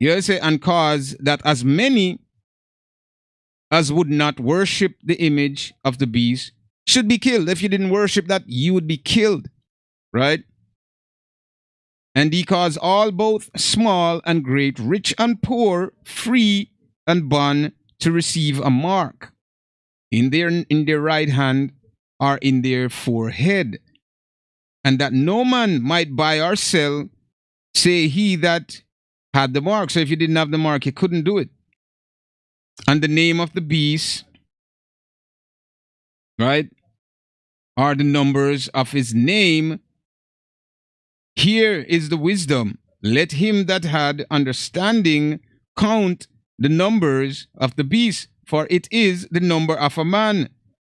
S1: you say, and cause that as many as would not worship the image of the beast should be killed. If you didn't worship that, you would be killed, right? And he caused all, both small and great, rich and poor, free and bond, to receive a mark in their right hand or in their forehead, and that no man might buy or sell, say he that had the mark. So if you didn't have the mark, you couldn't do it. And the name of the beast, right, are the numbers of his name. Here is the wisdom. Let him that had understanding count the numbers of the beast, for it is the number of a man,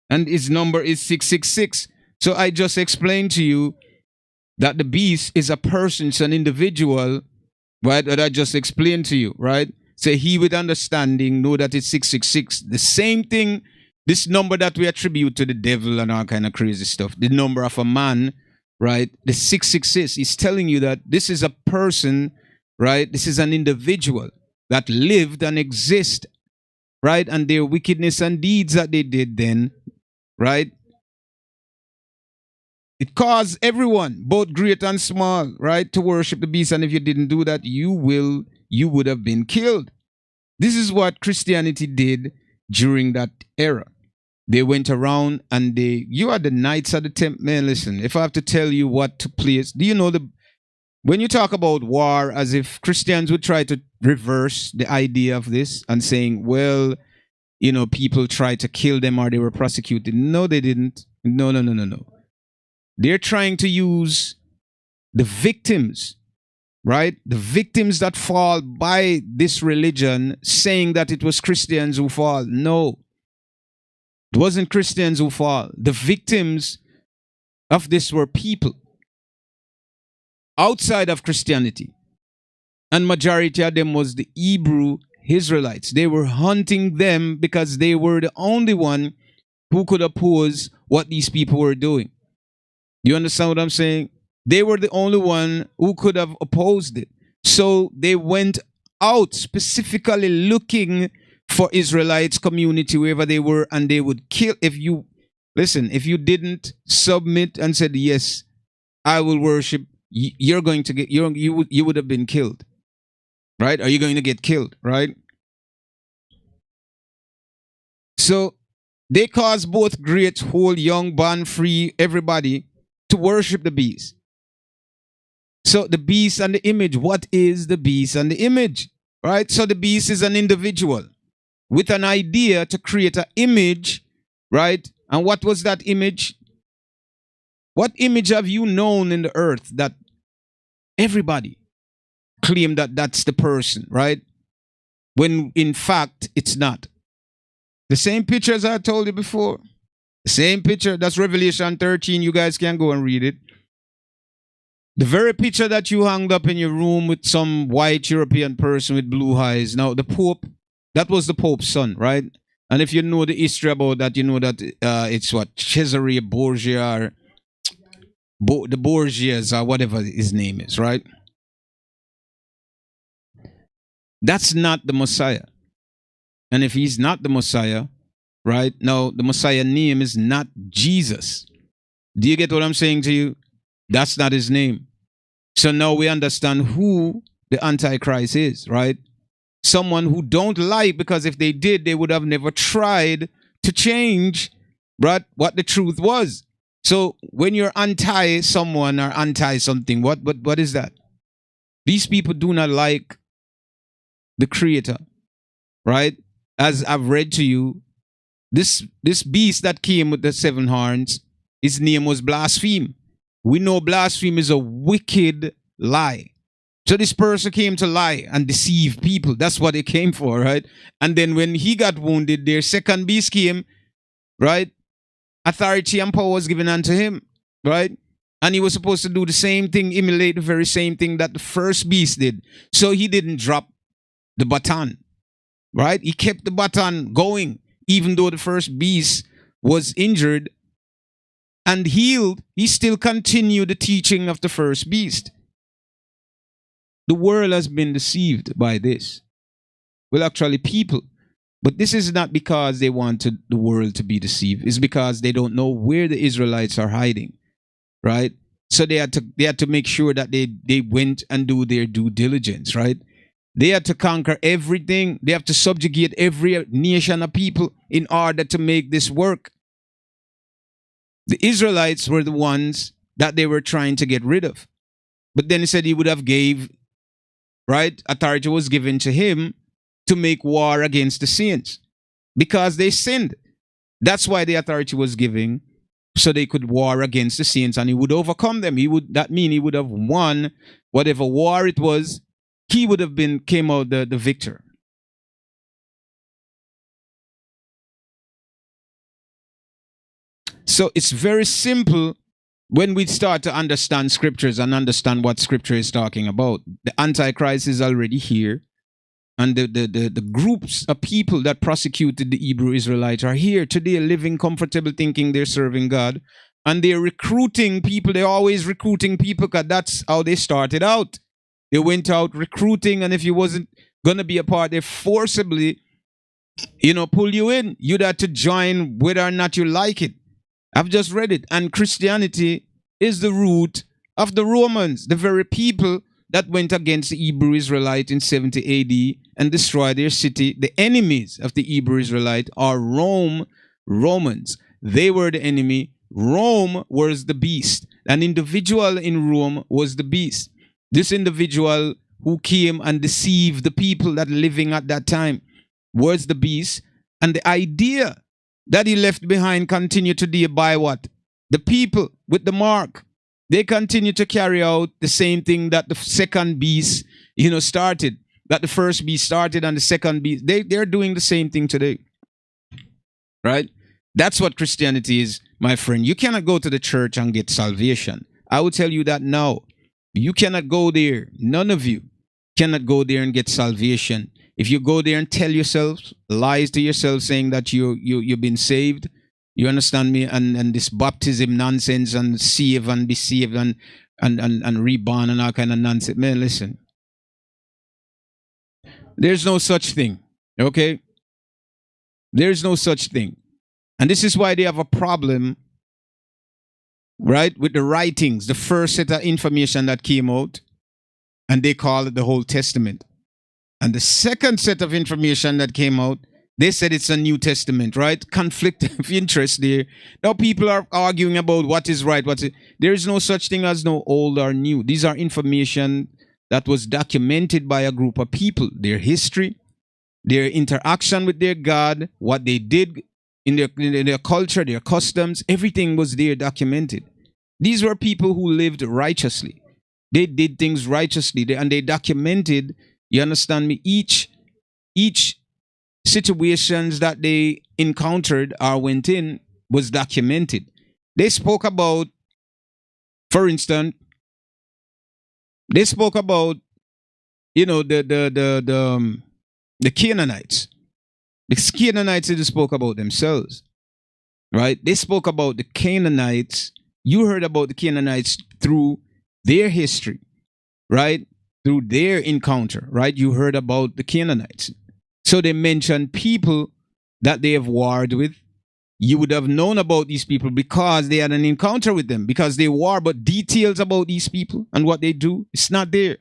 S1: and his number is 666. So I just explained to you that the beast is a person, it's an individual, right? That I just explained to you, right? Say he with understanding know that it's 666. The same thing, this number that we attribute to the devil and all kind of crazy stuff, the number of a man, right? The 666 is telling you that this is a person, right? This is an individual that lived and exists, right? And their wickedness and deeds that they did then, right? It caused everyone, both great and small, right, to worship the beast. And if you didn't do that, you would have been killed. This is what Christianity did during that era. They went around and you are the knights of the temple. Man, listen, if I have to tell you what took place, do you know when you talk about war, as if Christians would try to reverse the idea of this and saying, well, people tried to kill them or they were prosecuted. No, they didn't. No, no, no, no, no. They're trying to use the victims, right? The victims that fall by this religion, saying that it was Christians who fall. No, it wasn't Christians who fall. The victims of this were people outside of Christianity. And majority of them was the Hebrew Israelites. They were hunting them because they were the only one who could oppose what these people were doing. You understand what I'm saying? They were the only one who could have opposed it. So they went out specifically looking for Israelites community wherever they were, and they would kill. If you didn't submit and said, yes, I will worship, you're going to get, you would have been killed. Right? Are you going to get killed? Right? So they caused both great, whole, young, born, free, everybody to worship the beast. So the beast and the image, what is the beast and the image? Right? So the beast is an individual with an idea to create an image, right? And what was that image? What image have you known in the earth that everybody claim that that's the person, right? When in fact, it's not. The same picture as I told you before. The same picture, that's Revelation 13. You guys can go and read it. The very picture that you hung up in your room with some white European person with blue eyes. Now, the Pope, that was the Pope's son, right? And if you know the history about that, you know that it's what? Cesare Borgia, or the Borgias, or whatever his name is, right? That's not the Messiah. And if he's not the Messiah, right? Now, the Messiah name is not Jesus. Do you get what I'm saying to you? That's not his name. So now we understand who the Antichrist is, right? Someone who don't like, because if they did, they would have never tried to change, right, what the truth was. So when you're anti someone or anti something, what is that? These people do not like the Creator, right? As I've read to you, this beast that came with the 7 horns, his name was Blaspheme. We know blaspheme is a wicked lie. So this person came to lie and deceive people. That's what they came for, right? And then when he got wounded, their second beast came, right? Authority and power was given unto him, right? And he was supposed to do the same thing, emulate the very same thing that the first beast did. So he didn't drop the baton, right? He kept the baton going, even though the first beast was injured and healed. He still continued the teaching of the first beast. The world has been deceived by this. Well, actually, people. But this is not because they wanted the world to be deceived. It's because they don't know where the Israelites are hiding, right? So they had to make sure that they went and do their due diligence, right? They had to conquer everything. They have to subjugate every nation of people in order to make this work. The Israelites were the ones that they were trying to get rid of. But then he said he would have gave, right? Authority was given to him to make war against the saints because they sinned. That's why the authority was given, so they could war against the saints and he would overcome them. That mean he would have won whatever war it was. He would have came out the victor. So it's very simple when we start to understand scriptures and understand what scripture is talking about. The Antichrist is already here. And the groups of people that prosecuted the Hebrew Israelites are here today, living comfortable, thinking they're serving God. And they're recruiting people. They're always recruiting people because that's how they started out. They went out recruiting, and if you wasn't going to be a part, they forcibly, pull you in. You'd have to join whether or not you like it. I've just read it. And Christianity is the root of the Romans, the very people that went against the Hebrew Israelite in 70 AD and destroyed their city. The enemies of the Hebrew Israelite are Romans. They were the enemy. Rome was the beast. An individual in Rome was the beast. This individual who came and deceived the people that living at that time was the beast. And the idea that he left behind continued today by what? The people with the mark. They continue to carry out the same thing that the second beast, started. That the first beast started and the second beast. They're doing the same thing today. Right? That's what Christianity is, my friend. You cannot go to the church and get salvation. I will tell you that now. You cannot go there. None of you cannot go there and get salvation. If you go there and tell yourselves lies to yourself saying that you've been saved, you understand me, and this baptism nonsense and save and be saved and reborn and all kind of nonsense. Man, listen. There's no such thing. Okay? There's no such thing. And this is why they have a problem, right, with the writings, the first set of information that came out, and they call it the Old Testament. And the second set of information that came out, they said it's a New Testament, right? Conflict of interest there. Now people are arguing about what is right, there is no such thing as no old or new. These are information that was documented by a group of people, their history, their interaction with their God, what they did in their culture, their customs, everything was there documented. These were people who lived righteously. They did things righteously, and they documented, you understand me, each situations that they encountered or went in was documented. They spoke about, for instance, they spoke about, the Canaanites. The Canaanites, they spoke about themselves, right? They spoke about the Canaanites. You heard about the Canaanites through their history, right? Through their encounter, right? You heard about the Canaanites. So they mentioned people that they have warred with. You would have known about these people because they had an encounter with them, because they war, but details about these people and what they do, it's not there.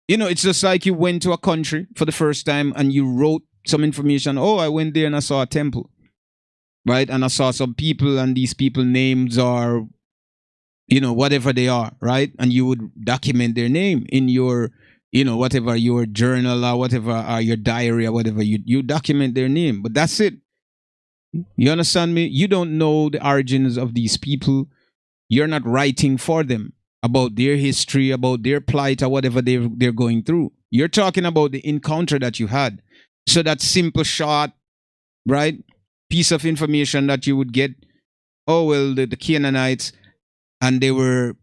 S1: It's just like you went to a country for the first time and you wrote some information. Oh, I went there and I saw a temple, right? And I saw some people, and these people names are, whatever they are, right? And you would document their name in your, whatever, your journal or whatever, or your diary or whatever, you document their name, but that's it. You understand me? You don't know the origins of these people. You're not writing for them about their history, about their plight or whatever they're going through. You're talking about the encounter that you had. So that simple, short, right, piece of information that you would get, oh, well, the Canaanites, and they were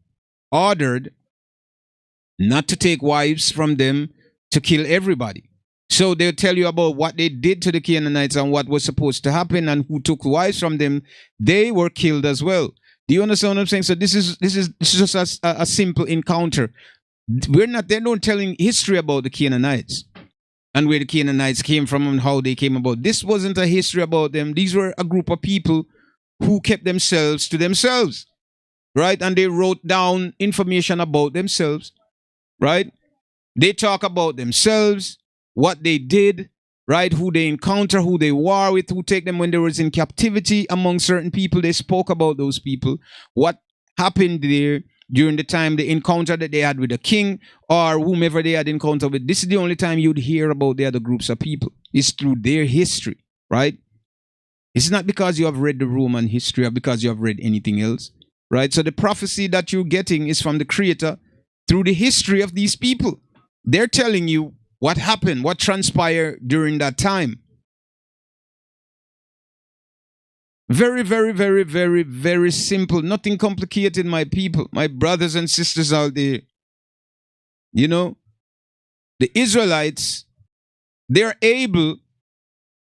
S1: ordered not to take wives from them, to kill everybody. So they'll tell you about what they did to the Canaanites and what was supposed to happen, and who took wives from them. They were killed as well. Do you understand what I'm saying? So this is just a simple encounter. They're not telling history about the Canaanites and where the Canaanites came from and how they came about. This wasn't a history about them. These were a group of people who kept themselves to themselves, right? And they wrote down information about themselves, right? They talk about themselves, what they did, right? Who they encounter, who they war with, who take them when they was in captivity among certain people. They spoke about those people, what happened there during the time, the encounter that they had with the king or whomever they had encounter with. This is the only time you'd hear about the other groups of people. It's through their history, right? It's not because you have read the Roman history or because you have read anything else, right? So the prophecy that you're getting is from the Creator through the history of these people. They're telling you what happened, what transpired during that time. Very, very, very, very, very simple. Nothing complicated, my people, my brothers and sisters out there. The Israelites, they're able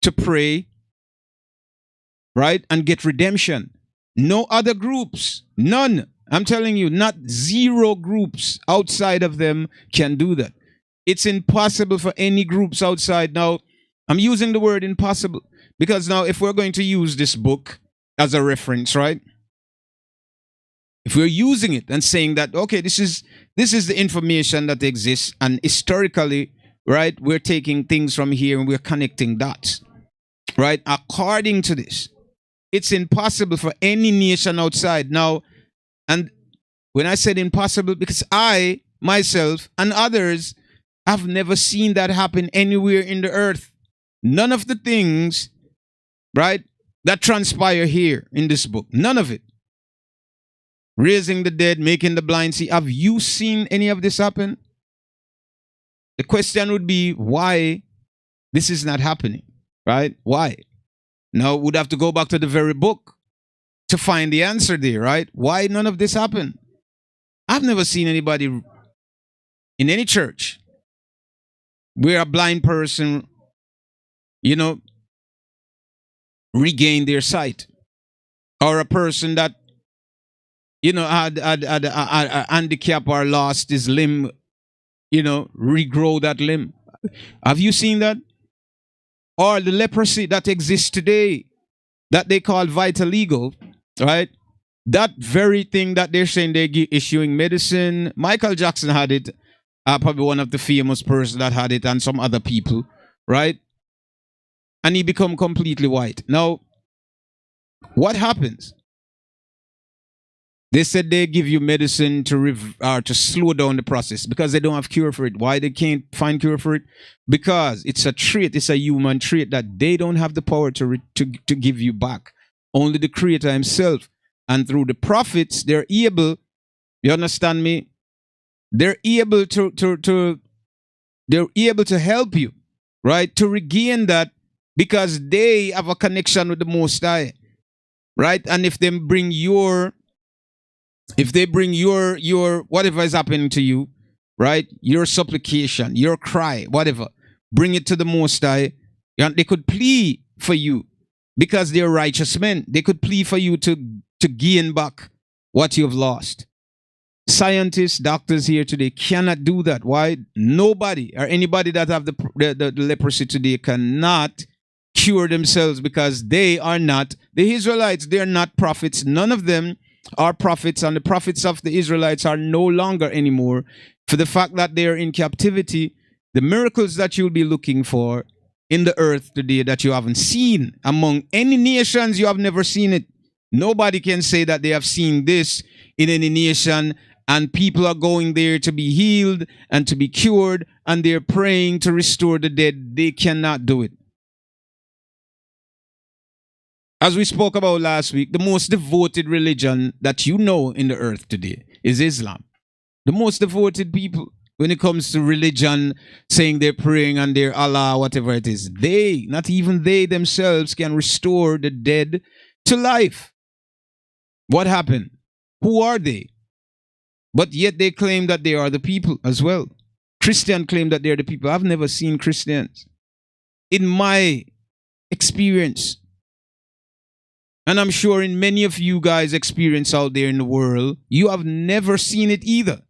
S1: to pray, right, and get redemption. No other groups, none. I'm telling you, not zero groups outside of them can do that. It's impossible for any groups outside. Now, I'm using the word impossible because now, if we're going to use this book as a reference, right? If we're using it and saying that, okay, this is the information that exists, and historically, right, we're taking things from here and we're connecting dots, right? According to this, it's impossible for any nation outside now. And when I said impossible, because I myself and others have never seen that happen anywhere in the earth. None of the things, right, that transpire here in this book, none of it. Raising the dead, making the blind see. Have you seen any of this happen? The question would be why this is not happening, right? Why? Now, we'd have to go back to the very book to find the answer there, right? Why none of this happened? I've never seen anybody in any church where a blind person, regain their sight, or a person that, had a handicap or lost his limb, regrow that limb. Have you seen that? Or the leprosy that exists today, that they call vitiligo, right? That very thing that they're saying they're issuing medicine. Michael Jackson had it, probably one of the famous persons that had it, and some other people, right? And he become completely white. Now, what happens? They said they give you medicine to slow down the process because they don't have cure for it. Why they can't find cure for it? Because it's a trait, it's a human trait that they don't have the power to give you back. Only the Creator Himself. And through the prophets, they're able, you understand me? They're able to help you, right? To regain that because they have a connection with the Most High, right? And if they bring your whatever is happening to you, right? Your supplication, your cry, whatever, bring it to the Most High. They could plead for you because they're righteous men. They could plead for you to gain back what you've lost. Scientists, doctors here today cannot do that. Why? Nobody or anybody that have the leprosy today cannot cure themselves because they are not the Israelites. They are not prophets. None of them are prophets, and the prophets of the Israelites are no longer anymore. For the fact that they are in captivity, the miracles that you'll be looking for in the earth today that you haven't seen among any nations, you have never seen it. Nobody can say that they have seen this in any nation, and people are going there to be healed and to be cured, and they're praying to restore the dead. They cannot do it. As we spoke about last week, the most devoted religion that you know in the earth today is Islam. The most devoted people when it comes to religion, saying they're praying and they're Allah, whatever it is, not even they themselves can restore the dead to life. What happened? Who are they? But yet they claim that they are the people as well. Christians claim that they're the people. I've never seen Christians in my experience. And I'm sure in many of you guys' experience out there in the world, you have never seen it either.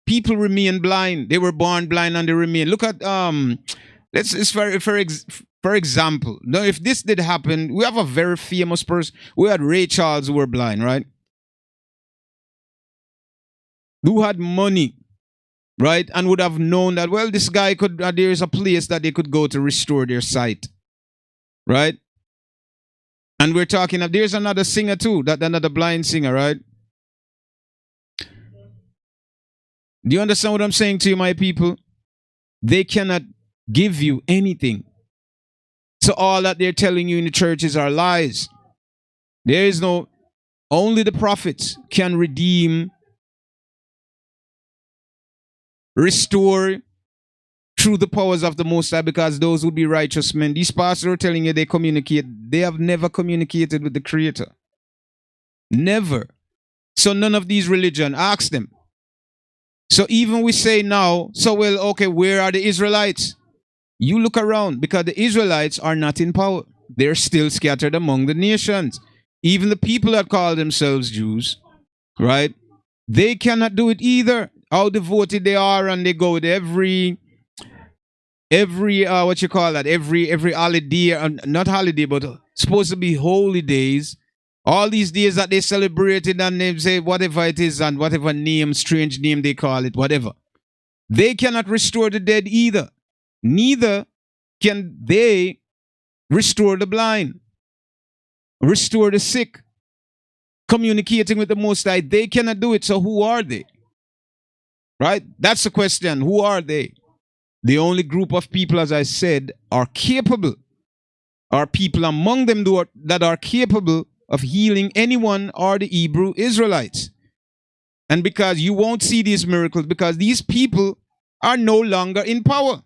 S1: People remain blind. They were born blind and they remain. Look at for example. Now, if this did happen, we have a very famous person. We had Ray Charles who were blind, right? Who had money, right? And would have known that, well, this guy could, there is a place that they could go to restore their sight, right? And we're talking of, there's another singer too, another blind singer, right? Do you understand what I'm saying to you, my people? They cannot give you anything. So all that they're telling you in the churches are lies. There is only the prophets can redeem, restore through the powers of the Most High, because those would be righteous men. These pastors are telling you they communicate. They have never communicated with the Creator. Never. So none of these religions, ask them. So even we say now, okay, where are the Israelites? You look around, because the Israelites are not in power. They're still scattered among the nations. Even the people that call themselves Jews, right? They cannot do it either. How devoted they are, and they go with every every what you call that, every holiday, not holiday, but supposed to be holy days. All these days that they celebrated and they say whatever it is and whatever name, strange name they call it, whatever. They cannot restore the dead either. Neither can they restore the blind, restore the sick, communicating with the Most High. They cannot do it. So who are they? Right? That's the question. Who are they? The only group of people, as I said, are capable, are people among them that are capable of healing anyone are the Hebrew Israelites. And because you won't see these miracles, because these people are no longer in power.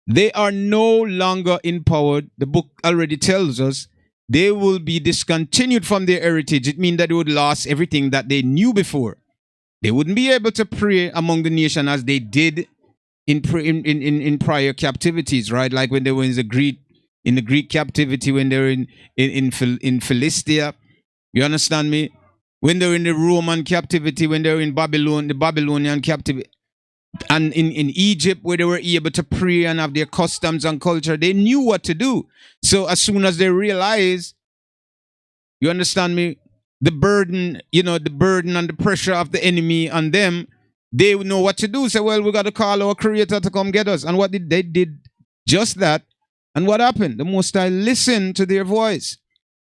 S1: They are no longer in power. The book already tells us they will be discontinued from their heritage. It means that they would lose everything that they knew before. They wouldn't be able to pray among the nation as they did in prior captivities, right? Like when they were in the Greek captivity, when they were in Philistia. You understand me? When they were in the Roman captivity, when they were in Babylon, the Babylonian captivity, and in Egypt, where they were able to pray and have their customs and culture, they knew what to do. So as soon as they realized, you understand me, the burden, the burden and the pressure of the enemy on them, they know what to do. Say, well, we got to call our Creator to come get us. And what did they did? Just that. And what happened? The Most High listened to their voice.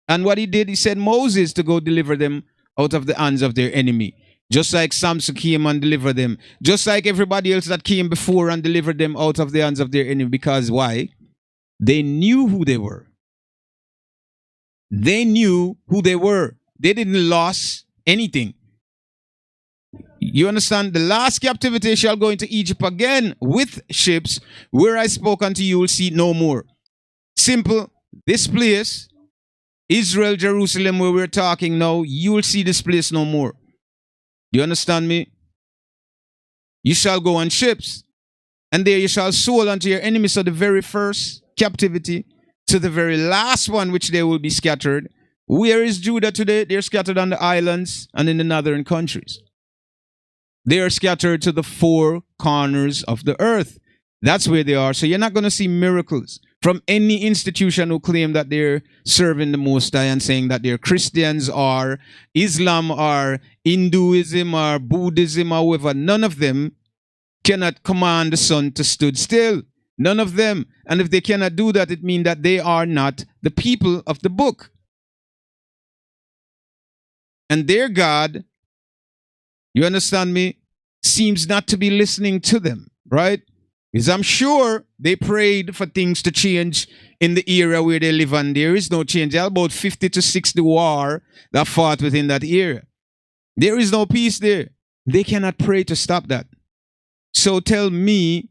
S1: And what he did, he sent Moses to go deliver them out of the hands of their enemy. Just like Samson came and delivered them. Just like everybody else that came before and delivered them out of the hands of their enemy. Because why? They knew who they were. They knew who they were. They didn't lose anything. You understand? The last captivity shall go into Egypt again with ships. Where I spoke unto you will see no more. Simple. This place, Israel, Jerusalem, where we're talking now, you will see this place no more. You understand me? You shall go on ships, and there you shall sold unto your enemies. So the very first captivity to the very last one, which they will be scattered. Where is Judah today? They're scattered on the islands and in the northern countries. They are scattered to the four corners of the earth. That's where they are. So you're not going to see miracles from any institution who claim that they're serving the Most High and saying that they're Christians or Islam or Hinduism or Buddhism or whatever. None of them cannot command the sun to stood still. None of them. And if they cannot do that, it means that they are not the people of the book. And their God, you understand me, seems not to be listening to them, right? Because I'm sure they prayed for things to change in the area where they live, and there is no change. There are about 50 to 60 war that fought within that area. There is no peace there. They cannot pray to stop that. So tell me,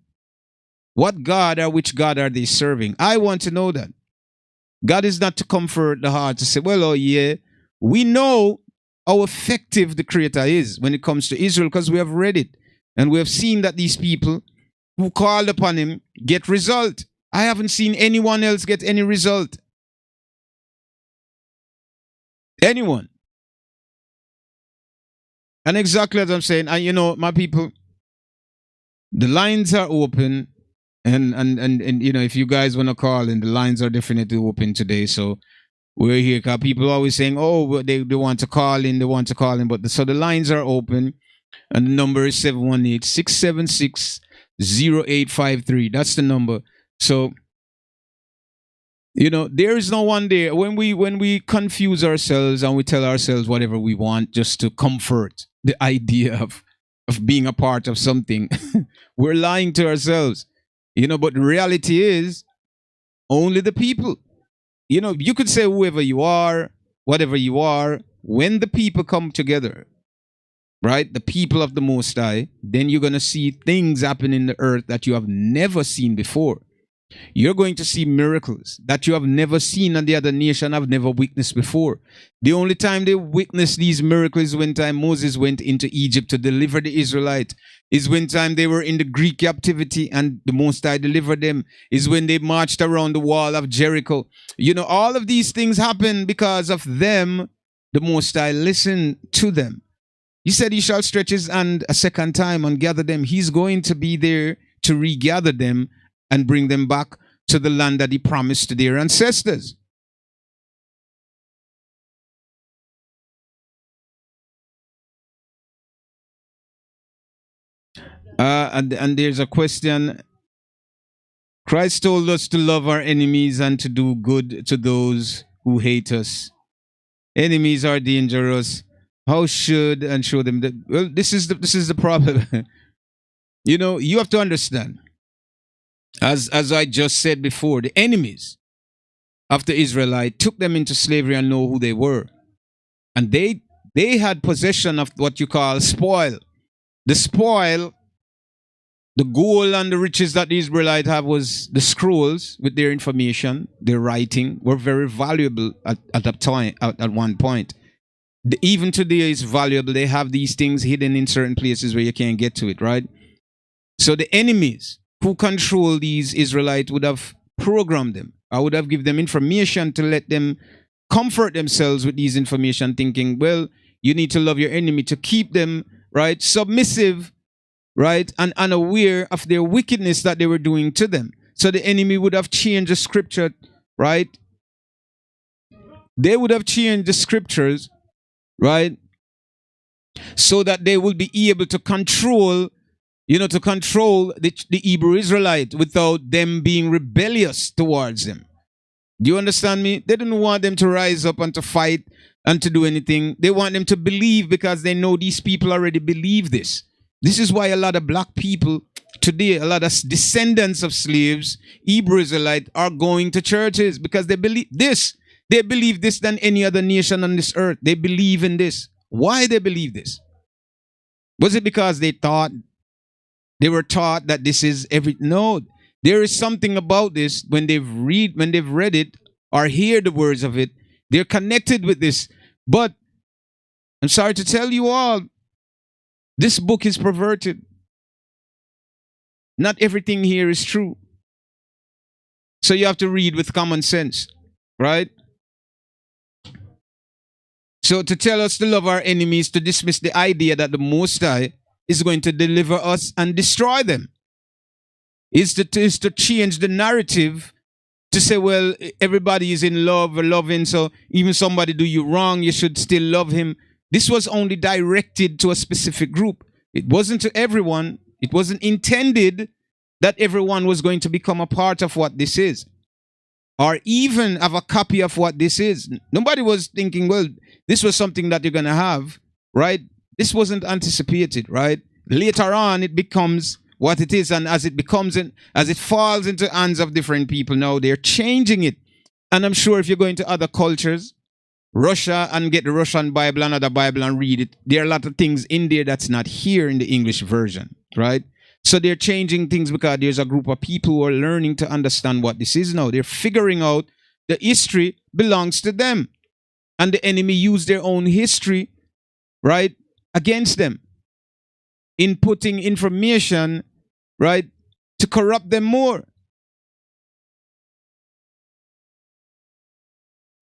S1: what God or which God are they serving? I want to know that. God is not to comfort the heart to say, well, oh yeah, we know how effective the Creator is when it comes to Israel because we have read it. And we have seen that these people who called upon him get result. I haven't seen anyone else get any result. Anyone. And exactly as I'm saying, and my people, the lines are open. And if you guys want to call in, the lines are definitely open today. So we're here because people are always saying, oh, they want to call in, But so the lines are open. And the number is 718-676-0853. That's the number. So, there is no one there. When we confuse ourselves and we tell ourselves whatever we want just to comfort the idea of being a part of something, we're lying to ourselves. But the reality is only the people. You could say whoever you are, whatever you are, when the people come together, right? The people of the Most High, then you're going to see things happen in the earth that you have never seen before. You're going to see miracles that you have never seen and the other nation have never witnessed before. The only time they witnessed these miracles is when time Moses went into Egypt to deliver the Israelites. Is when time they were in the Greek captivity and the Most High delivered them. Is when they marched around the wall of Jericho. All of these things happen because of them. The Most High listened to them. He said he shall stretch his hand a second time and gather them. He's going to be there to regather them and bring them back to the land that he promised to their ancestors. And there's a question. Christ told us to love our enemies and to do good to those who hate us. Enemies are dangerous. How should and show them that? Well, this is the problem. You have to understand. As I just said before, the enemies of the Israelite took them into slavery and know who they were, and they had possession of what you call spoil. The spoil, the gold and the riches that the Israelites have was the scrolls with their information, their writing were very valuable at that time, at one point. Even today is valuable. They have these things hidden in certain places where you can't get to it, right? So the enemies who control these Israelites would have programmed them. I would have given them information to let them comfort themselves with these information, thinking, well, you need to love your enemy to keep them, right, submissive, right, and unaware of their wickedness that they were doing to them. So the enemy would have changed the scripture, right? They would have changed the scriptures, right, so that they will be able to control, the Hebrew Israelite without them being rebellious towards them. Do you understand me? They didn't want them to rise up and to fight and to do anything. They want them to believe because they know these people already believe this. This is why a lot of black people today, a lot of descendants of slaves, Hebrew Israelites, are going to churches because they believe this. They believe this than any other nation on this earth. They believe in this. Why they believe this? Was it because they were taught that this is every? No, there is something about this when they've read it or hear the words of it, they're connected with this. But I'm sorry to tell you all, this book is perverted. Not everything here is true. So you have to read with common sense, right? So to tell us to love our enemies, to dismiss the idea that the Most High is going to deliver us and destroy them, is to change the narrative to say, well, everybody is in love or loving, so even somebody do you wrong, you should still love him. This was only directed to a specific group. It wasn't to everyone. It wasn't intended that everyone was going to become a part of what this is, or even have a copy of what this is. Nobody was thinking, well, this was something that you're going to have, right? This wasn't anticipated, right? Later on, it becomes what it is, and as it falls into hands of different people now, they're changing it. And I'm sure if you're going to other cultures, Russia, and get the Russian Bible and other Bible and read it, there are a lot of things in there that's not here in the English version, right? So they're changing things because there's a group of people who are learning to understand what this is now. They're figuring out the history belongs to them. And the enemy used their own history, right, against them, inputting information, right, to corrupt them more.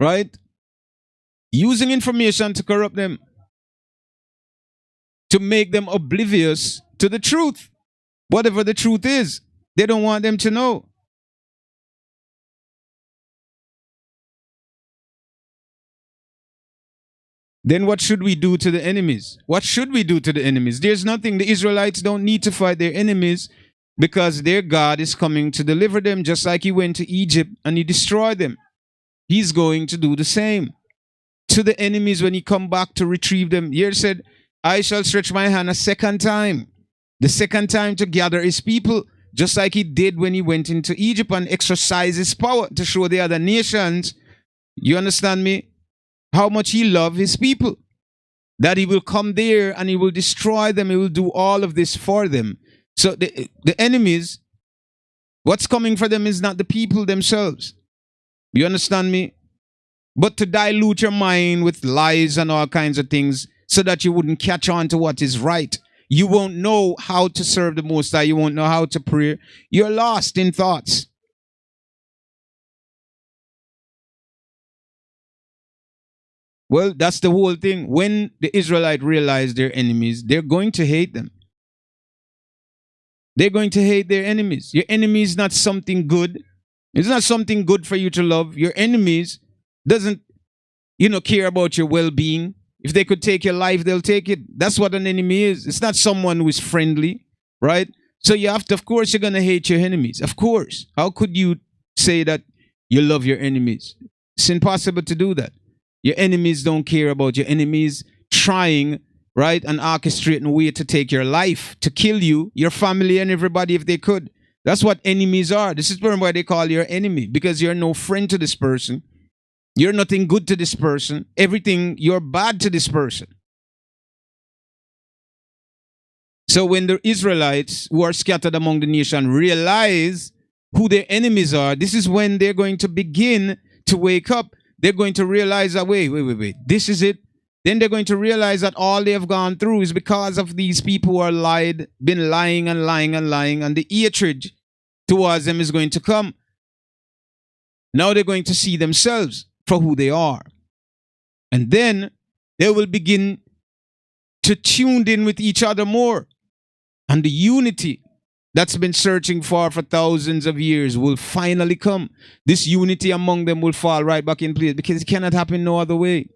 S1: Right? Using information to corrupt them, to make them oblivious to the truth. Whatever the truth is, they don't want them to know. Then what should we do to the enemies? What should we do to the enemies? There's nothing. The Israelites don't need to fight their enemies because their God is coming to deliver them, just like he went to Egypt and he destroyed them. He's going to do the same to the enemies when he come back to retrieve them. Here it said, I shall stretch my hand a second time. The second time to gather his people, just like he did when he went into Egypt and exercised his power to show the other nations, you understand me, how much he loved his people. That he will come there and he will destroy them. He will do all of this for them. So the enemies, what's coming for them is not the people themselves. You understand me? But to dilute your mind with lies and all kinds of things so that you wouldn't catch on to what is right. You won't know how to serve the Most High. You won't know how to pray. You're lost in thoughts. Well, that's the whole thing. When the Israelites realize their enemies, they're going to hate them. They're going to hate their enemies. Your enemy is not something good. It's not something good for you to love. Your enemies doesn't, care about your well-being. If they could take your life, they'll take it. That's what an enemy is. It's not someone who is friendly, right? So you have to, of course, you're going to hate your enemies. Of course. How could you say that you love your enemies? It's impossible to do that. Your enemies don't care about your enemies trying, right, and orchestrating a way to take your life, to kill you, your family, and everybody if they could. That's what enemies are. This is why they call you your enemy, because you're no friend to this person. You're nothing good to this person. Everything, you're bad to this person. So when the Israelites who are scattered among the nation realize who their enemies are, this is when they're going to begin to wake up. They're going to realize that, wait, this is it. Then they're going to realize that all they have gone through is because of these people who are been lying and lying and lying, and the hatred towards them is going to come. Now they're going to see themselves for who they are. And then they will begin to tune in with each other more. And the unity that's been searching for thousands of years will finally come. This unity among them will fall right back in place, because it cannot happen no other way.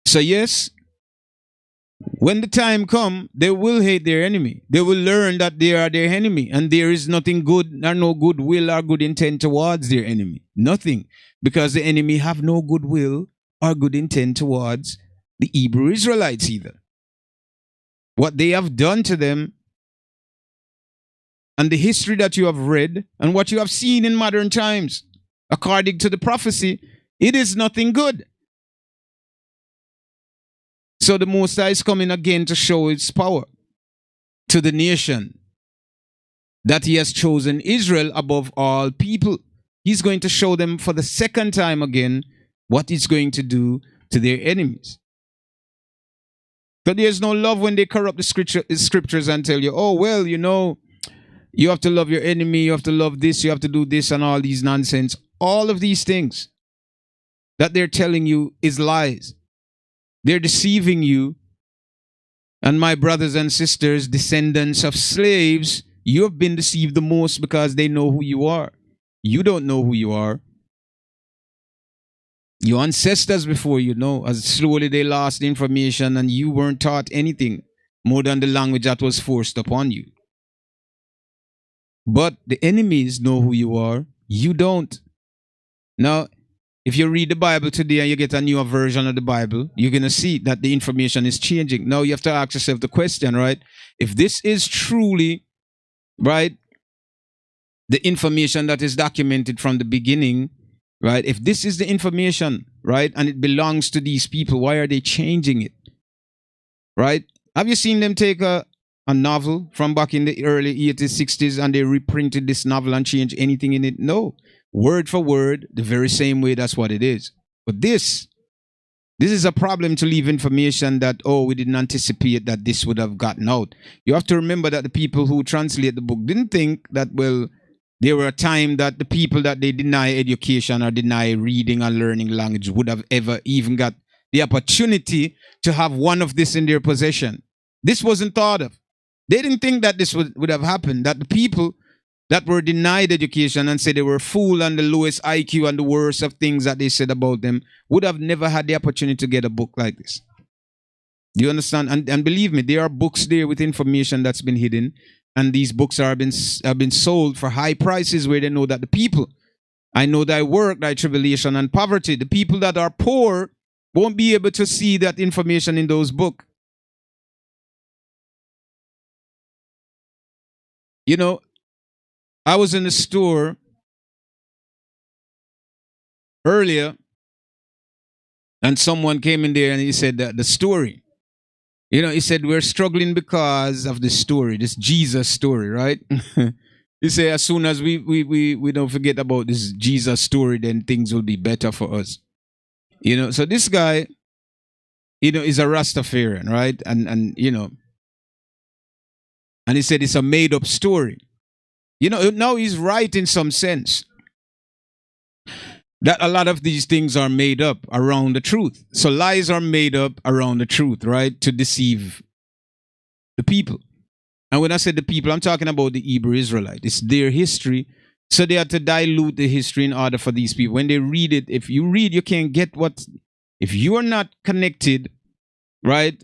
S1: So yes, when the time comes, they will hate their enemy. They will learn that they are their enemy, and there is nothing good or no goodwill or good intent towards their enemy. Nothing. Because the enemy have no goodwill or good intent towards the Hebrew Israelites either. What they have done to them, and the history that you have read, and what you have seen in modern times, according to the prophecy, it is nothing good. So the Most High is coming again to show his power to the nation, that he has chosen Israel above all people. He's going to show them for the second time again what he's going to do to their enemies. But there's no love when they corrupt the scriptures and tell you, oh, well, you have to love your enemy, you have to love this, you have to do this, and all these nonsense. All of these things that they're telling you is lies. They're deceiving you. And my brothers and sisters, descendants of slaves, you have been deceived the most, because they know who you are. You don't know who you are. Your ancestors before you know, as slowly they lost the information, and you weren't taught anything more than the language that was forced upon you. But the enemies know who you are. You don't. Now, if you read the Bible today and you get a newer version of the Bible, you're going to see that the information is changing. Now you have to ask yourself the question, right? If this is truly, right, the information that is documented from the beginning, right? If this is the information, right, and it belongs to these people, why are they changing it? Right? Have you seen them take a novel from back in the early 80s, 60s, and they reprinted this novel and changed anything in it? No. Word for word, the very same way, that's what it is. But this is a problem, to leave information that, oh, we didn't anticipate that this would have gotten out. You have to remember that the people who translate the book didn't think that, well, there were a time that the people that they deny education or deny reading and learning language would have ever even got the opportunity to have one of this in their possession. This wasn't thought of. They didn't think that this would have happened, that the people that were denied education and said they were fool and the lowest IQ and the worst of things that they said about them would have never had the opportunity to get a book like this. Do you understand? And believe me, there are books there with information that's been hidden, and these books have been sold for high prices, where they know that the people, I know thy work, thy tribulation and poverty, the people that are poor won't be able to see that information in those books. I was in the store earlier, and someone came in there and he said that the story, he said, we're struggling because of this story, this Jesus story, right? He said, as soon as we don't forget about this Jesus story, then things will be better for us. So this guy, is a Rastafarian, right? And he said it's a made up story. Now he's right in some sense, that a lot of these things are made up around the truth. So lies are made up around the truth, right? To deceive the people. And when I said the people, I'm talking about the Hebrew Israelite. It's their history. So they had to dilute the history in order for these people. When they read it, if you read, you can't get what, if you are not connected, right,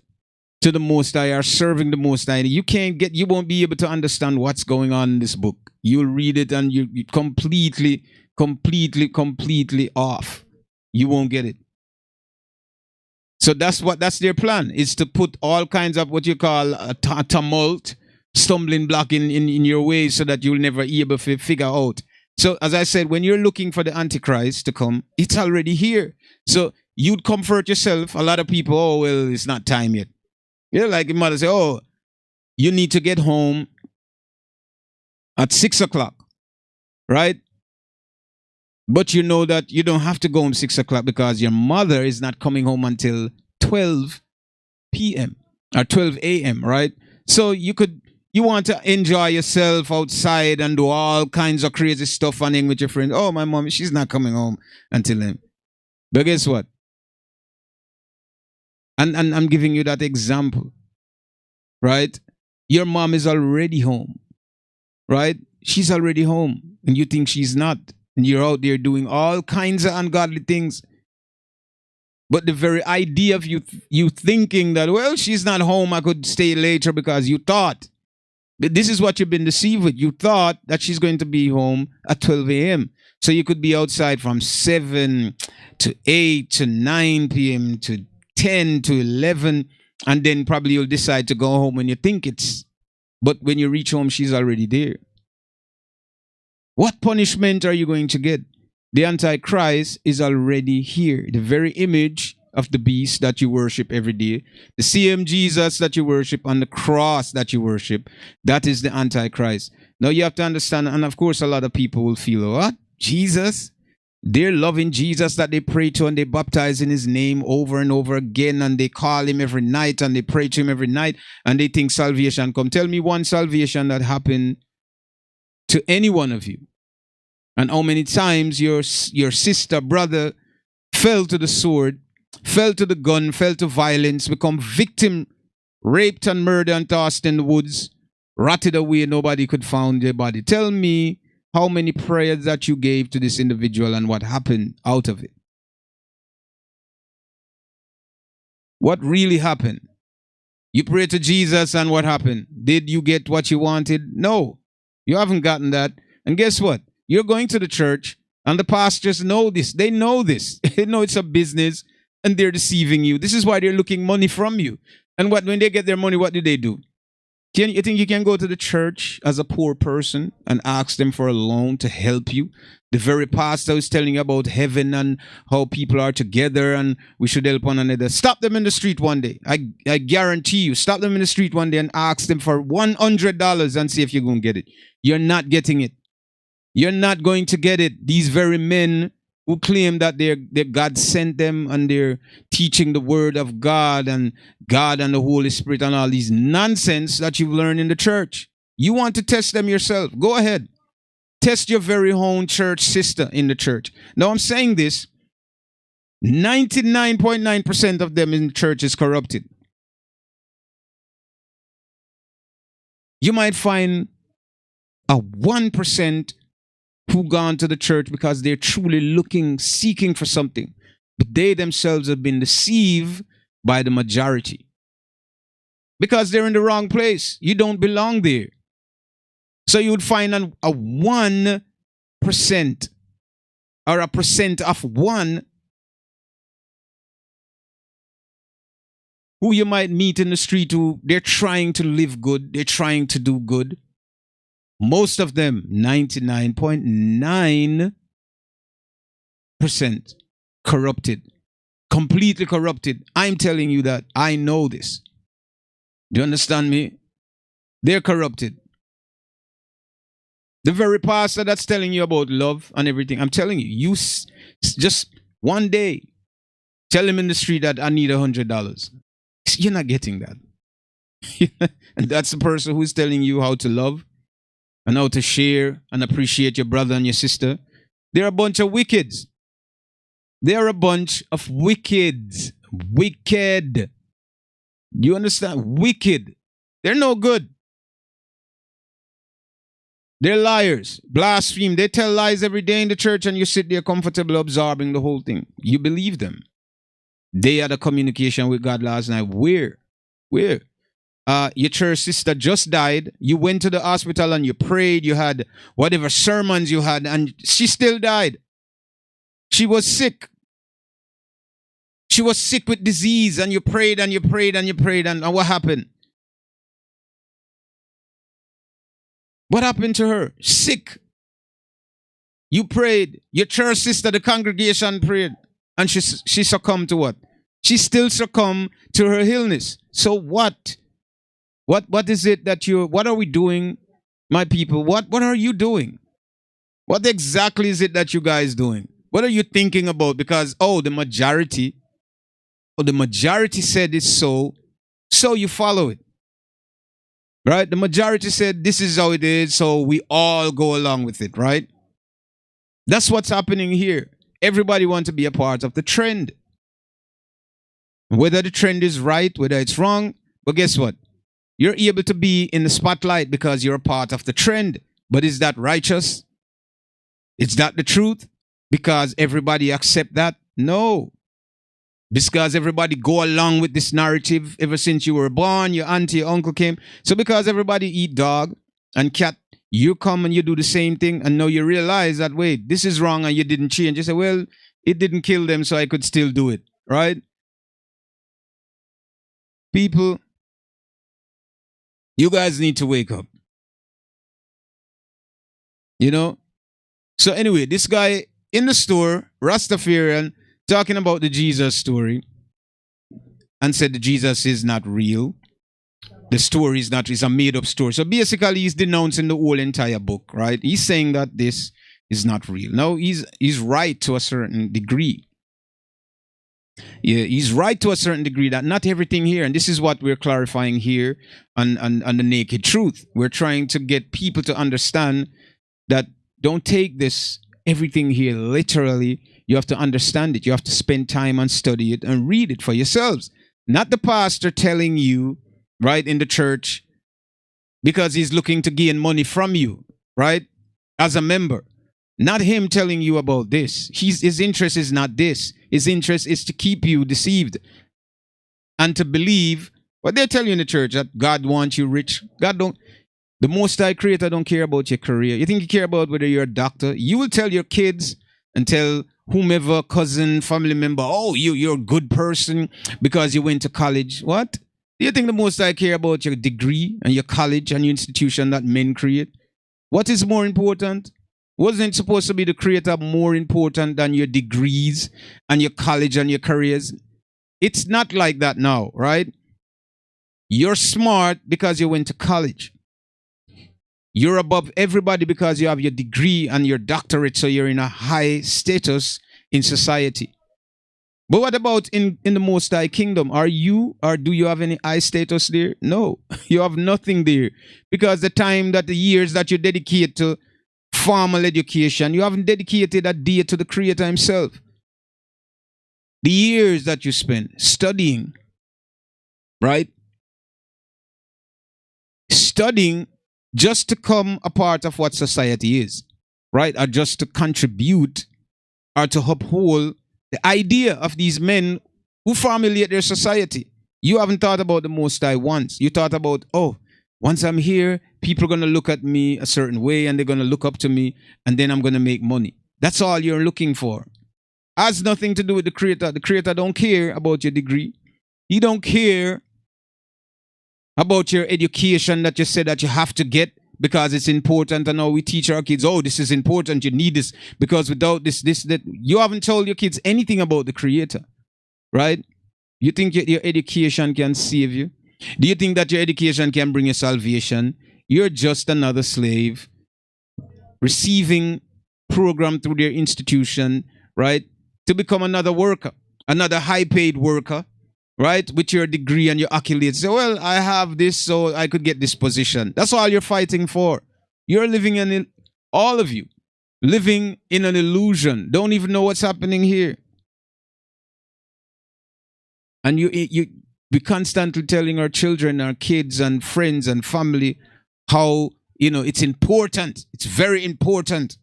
S1: to the Most High or serving the Most High, you won't be able to understand what's going on in this book. You'll read it and you completely off. You won't get it. So that's their plan, is to put all kinds of what you call a tumult, stumbling block in your way so that you'll never be able to figure out. So as I said, when you're looking for the Antichrist to come, it's already here. So you'd comfort yourself. A lot of people, oh, well, it's not time yet. Yeah, like your mother say, oh, you need to get home at 6 o'clock, right? But you know that you don't have to go home 6 o'clock because your mother is not coming home until 12 p.m. or 12 a.m., right? So you want to enjoy yourself outside and do all kinds of crazy stuff and hang with your friends. Oh, my mom, she's not coming home until then. But guess what? And I'm giving you that example, right? Your mom is already home, right? She's already home and you think she's not. And you're out there doing all kinds of ungodly things. But the very idea of you thinking that, well, she's not home, I could stay later because you thought. But this is what you've been deceived with. You thought that she's going to be home at 12 a.m. So you could be outside from 7 to 8 to 9 p.m. to 10 to 11. And then probably you'll decide to go home when you think it's. But when you reach home, she's already there. What punishment are you going to get? The Antichrist is already here. The very image of the beast that you worship every day, the same Jesus that you worship on the cross that you worship, that is the Antichrist. Now you have to understand, and of course a lot of people will feel, what? Jesus? They're loving Jesus that they pray to and they baptize in his name over and over again and they call him every night and they pray to him every night and they think salvation come. Tell me one salvation that happened to any one of you. And how many times your sister, brother fell to the sword, fell to the gun, fell to violence, become victim, raped and murdered and tossed in the woods, rotted away, nobody could find their body. Tell me how many prayers that you gave to this individual and what happened out of it. What really happened? You prayed to Jesus and what happened? Did you get what you wanted? No, you haven't gotten that. And guess what? You're going to the church and the pastors know this. They know this. They know it's a business and they're deceiving you. This is why they're looking money from you. And when they get their money, what do? You think you can go to the church as a poor person and ask them for a loan to help you? The very pastor is telling you about heaven and how people are together and we should help one another. Stop them in the street one day. I guarantee you, stop them in the street one day and ask them for $100 and see if you're going to get it. You're not getting it. You're not going to get it. These very men who claim that their God sent them and they're teaching the word of God and the Holy Spirit and all these nonsense that you've learned in the church. You want to test them yourself. Go ahead. Test your very own church sister in the church. Now I'm saying this, 99.9% of them in the church is corrupted. You might find a 1% who gone to the church because they're truly seeking for something. But they themselves have been deceived by the majority. Because they're in the wrong place. You don't belong there. So you would find a 1% or a percent of 1 who you might meet in the street who they're trying to live good. They're trying to do good. Most of them, 99.9% corrupted, completely corrupted. I'm telling you that. I know this. Do you understand me? They're corrupted. The very pastor that's telling you about love and everything, I'm telling you, just one day, tell him in the street that I need $100. You're not getting that. And that's the person who's telling you how to love and how to share and appreciate your brother and your sister. They're a bunch of wickeds. They're a bunch of wickeds. Wicked. You understand? Wicked. They're no good. They're liars, blaspheme. They tell lies every day in the church, and you sit there comfortable absorbing the whole thing. You believe them. They had a communication with God last night. Where? Where? Your church sister just died. You went to the hospital and you prayed. You had whatever sermons you had, and she still died. She was sick. She was sick with disease, and you prayed and you prayed and you prayed, and what happened? What happened to her? Sick. You prayed. Your church sister, the congregation prayed, and she succumbed to what? She still succumbed to her illness. So what? What is it that what are we doing, my people? What are you doing? What exactly is it that you guys doing? What are you thinking about? Because the majority said it's so you follow it. Right? The majority said this is how it is, so we all go along with it, right? That's what's happening here. Everybody wants to be a part of the trend. Whether the trend is right, whether it's wrong, but guess what? You're able to be in the spotlight because you're a part of the trend. But is that righteous? Is that the truth? Because everybody accept that? No. Because everybody go along with this narrative ever since you were born, your auntie, your uncle came. So because everybody eat dog and cat, you come and you do the same thing, and now you realize that, wait, this is wrong and you didn't change. You say, well, it didn't kill them, so I could still do it, right? People, you guys need to wake up. You know? So anyway, this guy in the store, Rastafarian, talking about the Jesus story, and said the Jesus is not real. The story is not, it's a made up story. So basically he's denouncing the whole entire book, right? He's saying that this is not real. Now he's right to a certain degree. Yeah, he's right to a certain degree that not everything here, and this is what we're clarifying here on the Naked Truth. We're trying to get people to understand that don't take this everything here literally. You have to understand it. You have to spend time and study it and read it for yourselves. Not the pastor telling you, right, in the church, because he's looking to gain money from you, right, as a member. Not him telling you about this. His interest is not this. His interest is to keep you deceived and to believe what they tell you in the church, that God wants you rich. God don't. The Most High Creator don't care about your career. You think he care about whether you're a doctor? You will tell your kids and tell whomever, cousin, family member, oh, you're a good person because you went to college. What? Do you think the Most High care about your degree and your college and your institution that men create? What is more important? Wasn't it supposed to be the Creator more important than your degrees and your college and your careers? It's not like that now, right? You're smart because you went to college. You're above everybody because you have your degree and your doctorate, so you're in a high status in society. But what about in the Most High Kingdom? Are you, or do you have any high status there? No, you have nothing there. Because the years that you dedicate to formal education, you haven't dedicated a day to the Creator himself. The years that you spend studying, right? Studying just to come a part of what society is, right? Or just to contribute or to uphold the idea of these men who formulate their society. You haven't thought about the Most High once. You thought about, once I'm here, people are going to look at me a certain way and they're going to look up to me and then I'm going to make money. That's all you're looking for. Has nothing to do with the Creator. The Creator don't care about your degree. He don't care about your education that you said that you have to get because it's important. And now we teach our kids, this is important, you need this, because without this, that. You haven't told your kids anything about the Creator, right? You think your education can save you? Do you think that your education can bring you salvation? You're just another slave receiving program through their institution, right? To become another worker, another high-paid worker, right? With your degree and your accolades. So, well, I have this, so I could get this position. That's all you're fighting for. You're living in, all of you, living in an illusion. Don't even know what's happening here. And We're constantly telling our children, our kids and friends and family how, it's important. It's very important,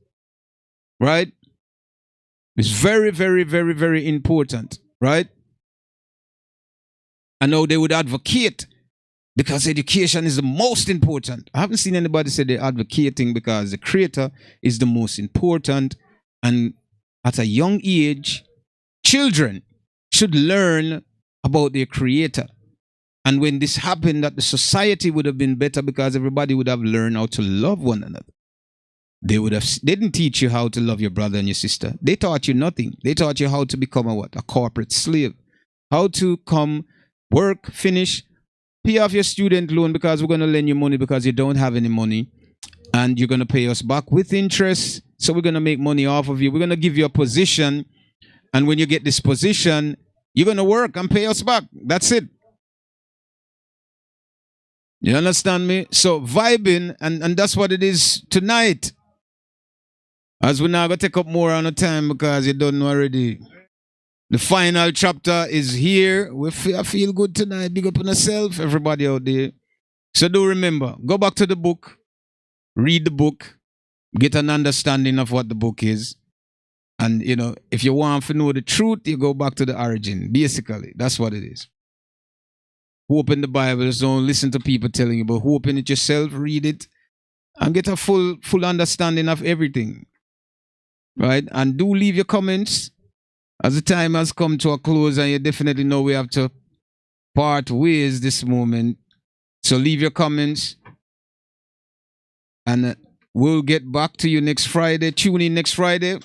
S1: right? It's very, very, very, very important, right? I know they would advocate because education is the most important. I haven't seen anybody say they're advocating because the creator is the most important. And at a young age, children should learn about their creator. And when this happened, that the society would have been better because everybody would have learned how to love one another. They didn't teach you how to love your brother and your sister. They taught you nothing. They taught you how to become a corporate slave. How to come, work, finish, pay off your student loan because we're going to lend you money because you don't have any money. And you're going to pay us back with interest. So we're going to make money off of you. We're going to give you a position. And when you get this position, you're going to work and pay us back. That's it. You understand me? So vibing, and that's what it is tonight. As we're now going to take up more on the time because you don't know already. The final chapter is here. I feel good tonight. Big up on yourself, everybody out there. So do remember, go back to the book, read the book, get an understanding of what the book is. And, if you want to know the truth, you go back to the origin. Basically, that's what it is. Open the Bible, don't listen to people telling you, but open it yourself, read it, and get a full understanding of everything. Right? And do leave your comments as the time has come to a close, and you definitely know we have to part ways this moment. So leave your comments, and we'll get back to you next Friday. Tune in next Friday.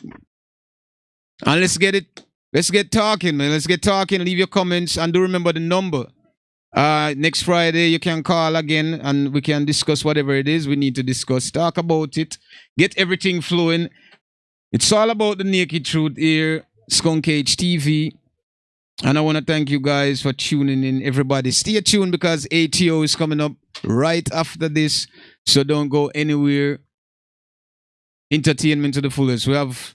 S1: And let's get talking, man. Let's get talking. Leave your comments, and do remember the number. Next Friday, you can call again and we can discuss whatever it is we need to discuss. Talk about it. Get everything flowing. It's all about the naked truth here, Skunk Cage TV. And I want to thank you guys for tuning in. Everybody, stay tuned because ATO is coming up right after this. So don't go anywhere. Entertainment to the fullest. We have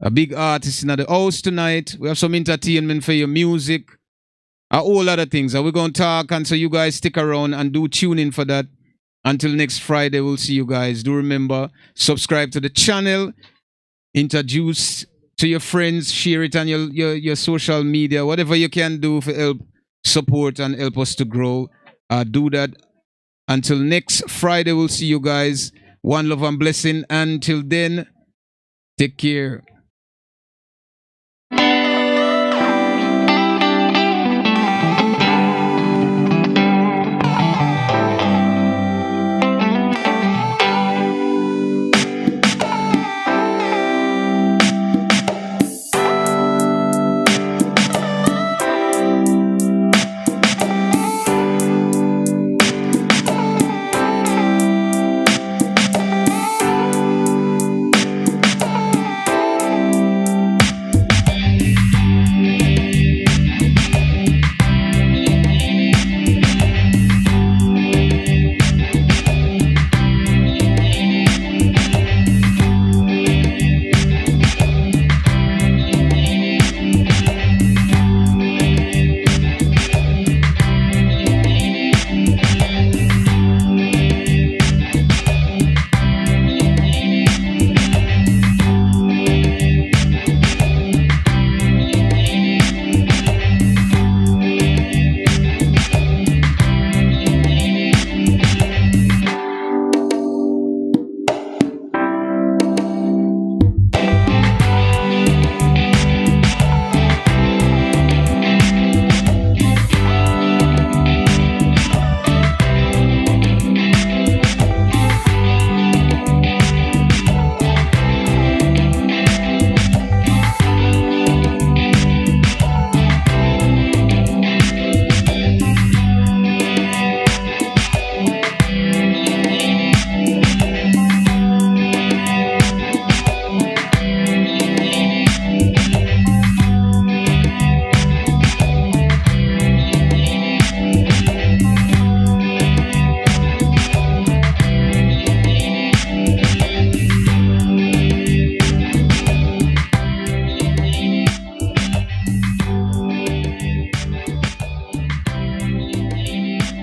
S1: a big artist in the house tonight. We have some entertainment for your music. A whole lot of things. And we're going to talk. And so you guys stick around and do tune in for that. Until next Friday, we'll see you guys. Do remember, subscribe to the channel. Introduce to your friends. Share it on your social media. Whatever you can do for help support and help us to grow. Do that. Until next Friday, we'll see you guys. One love and blessing. Until then, take care.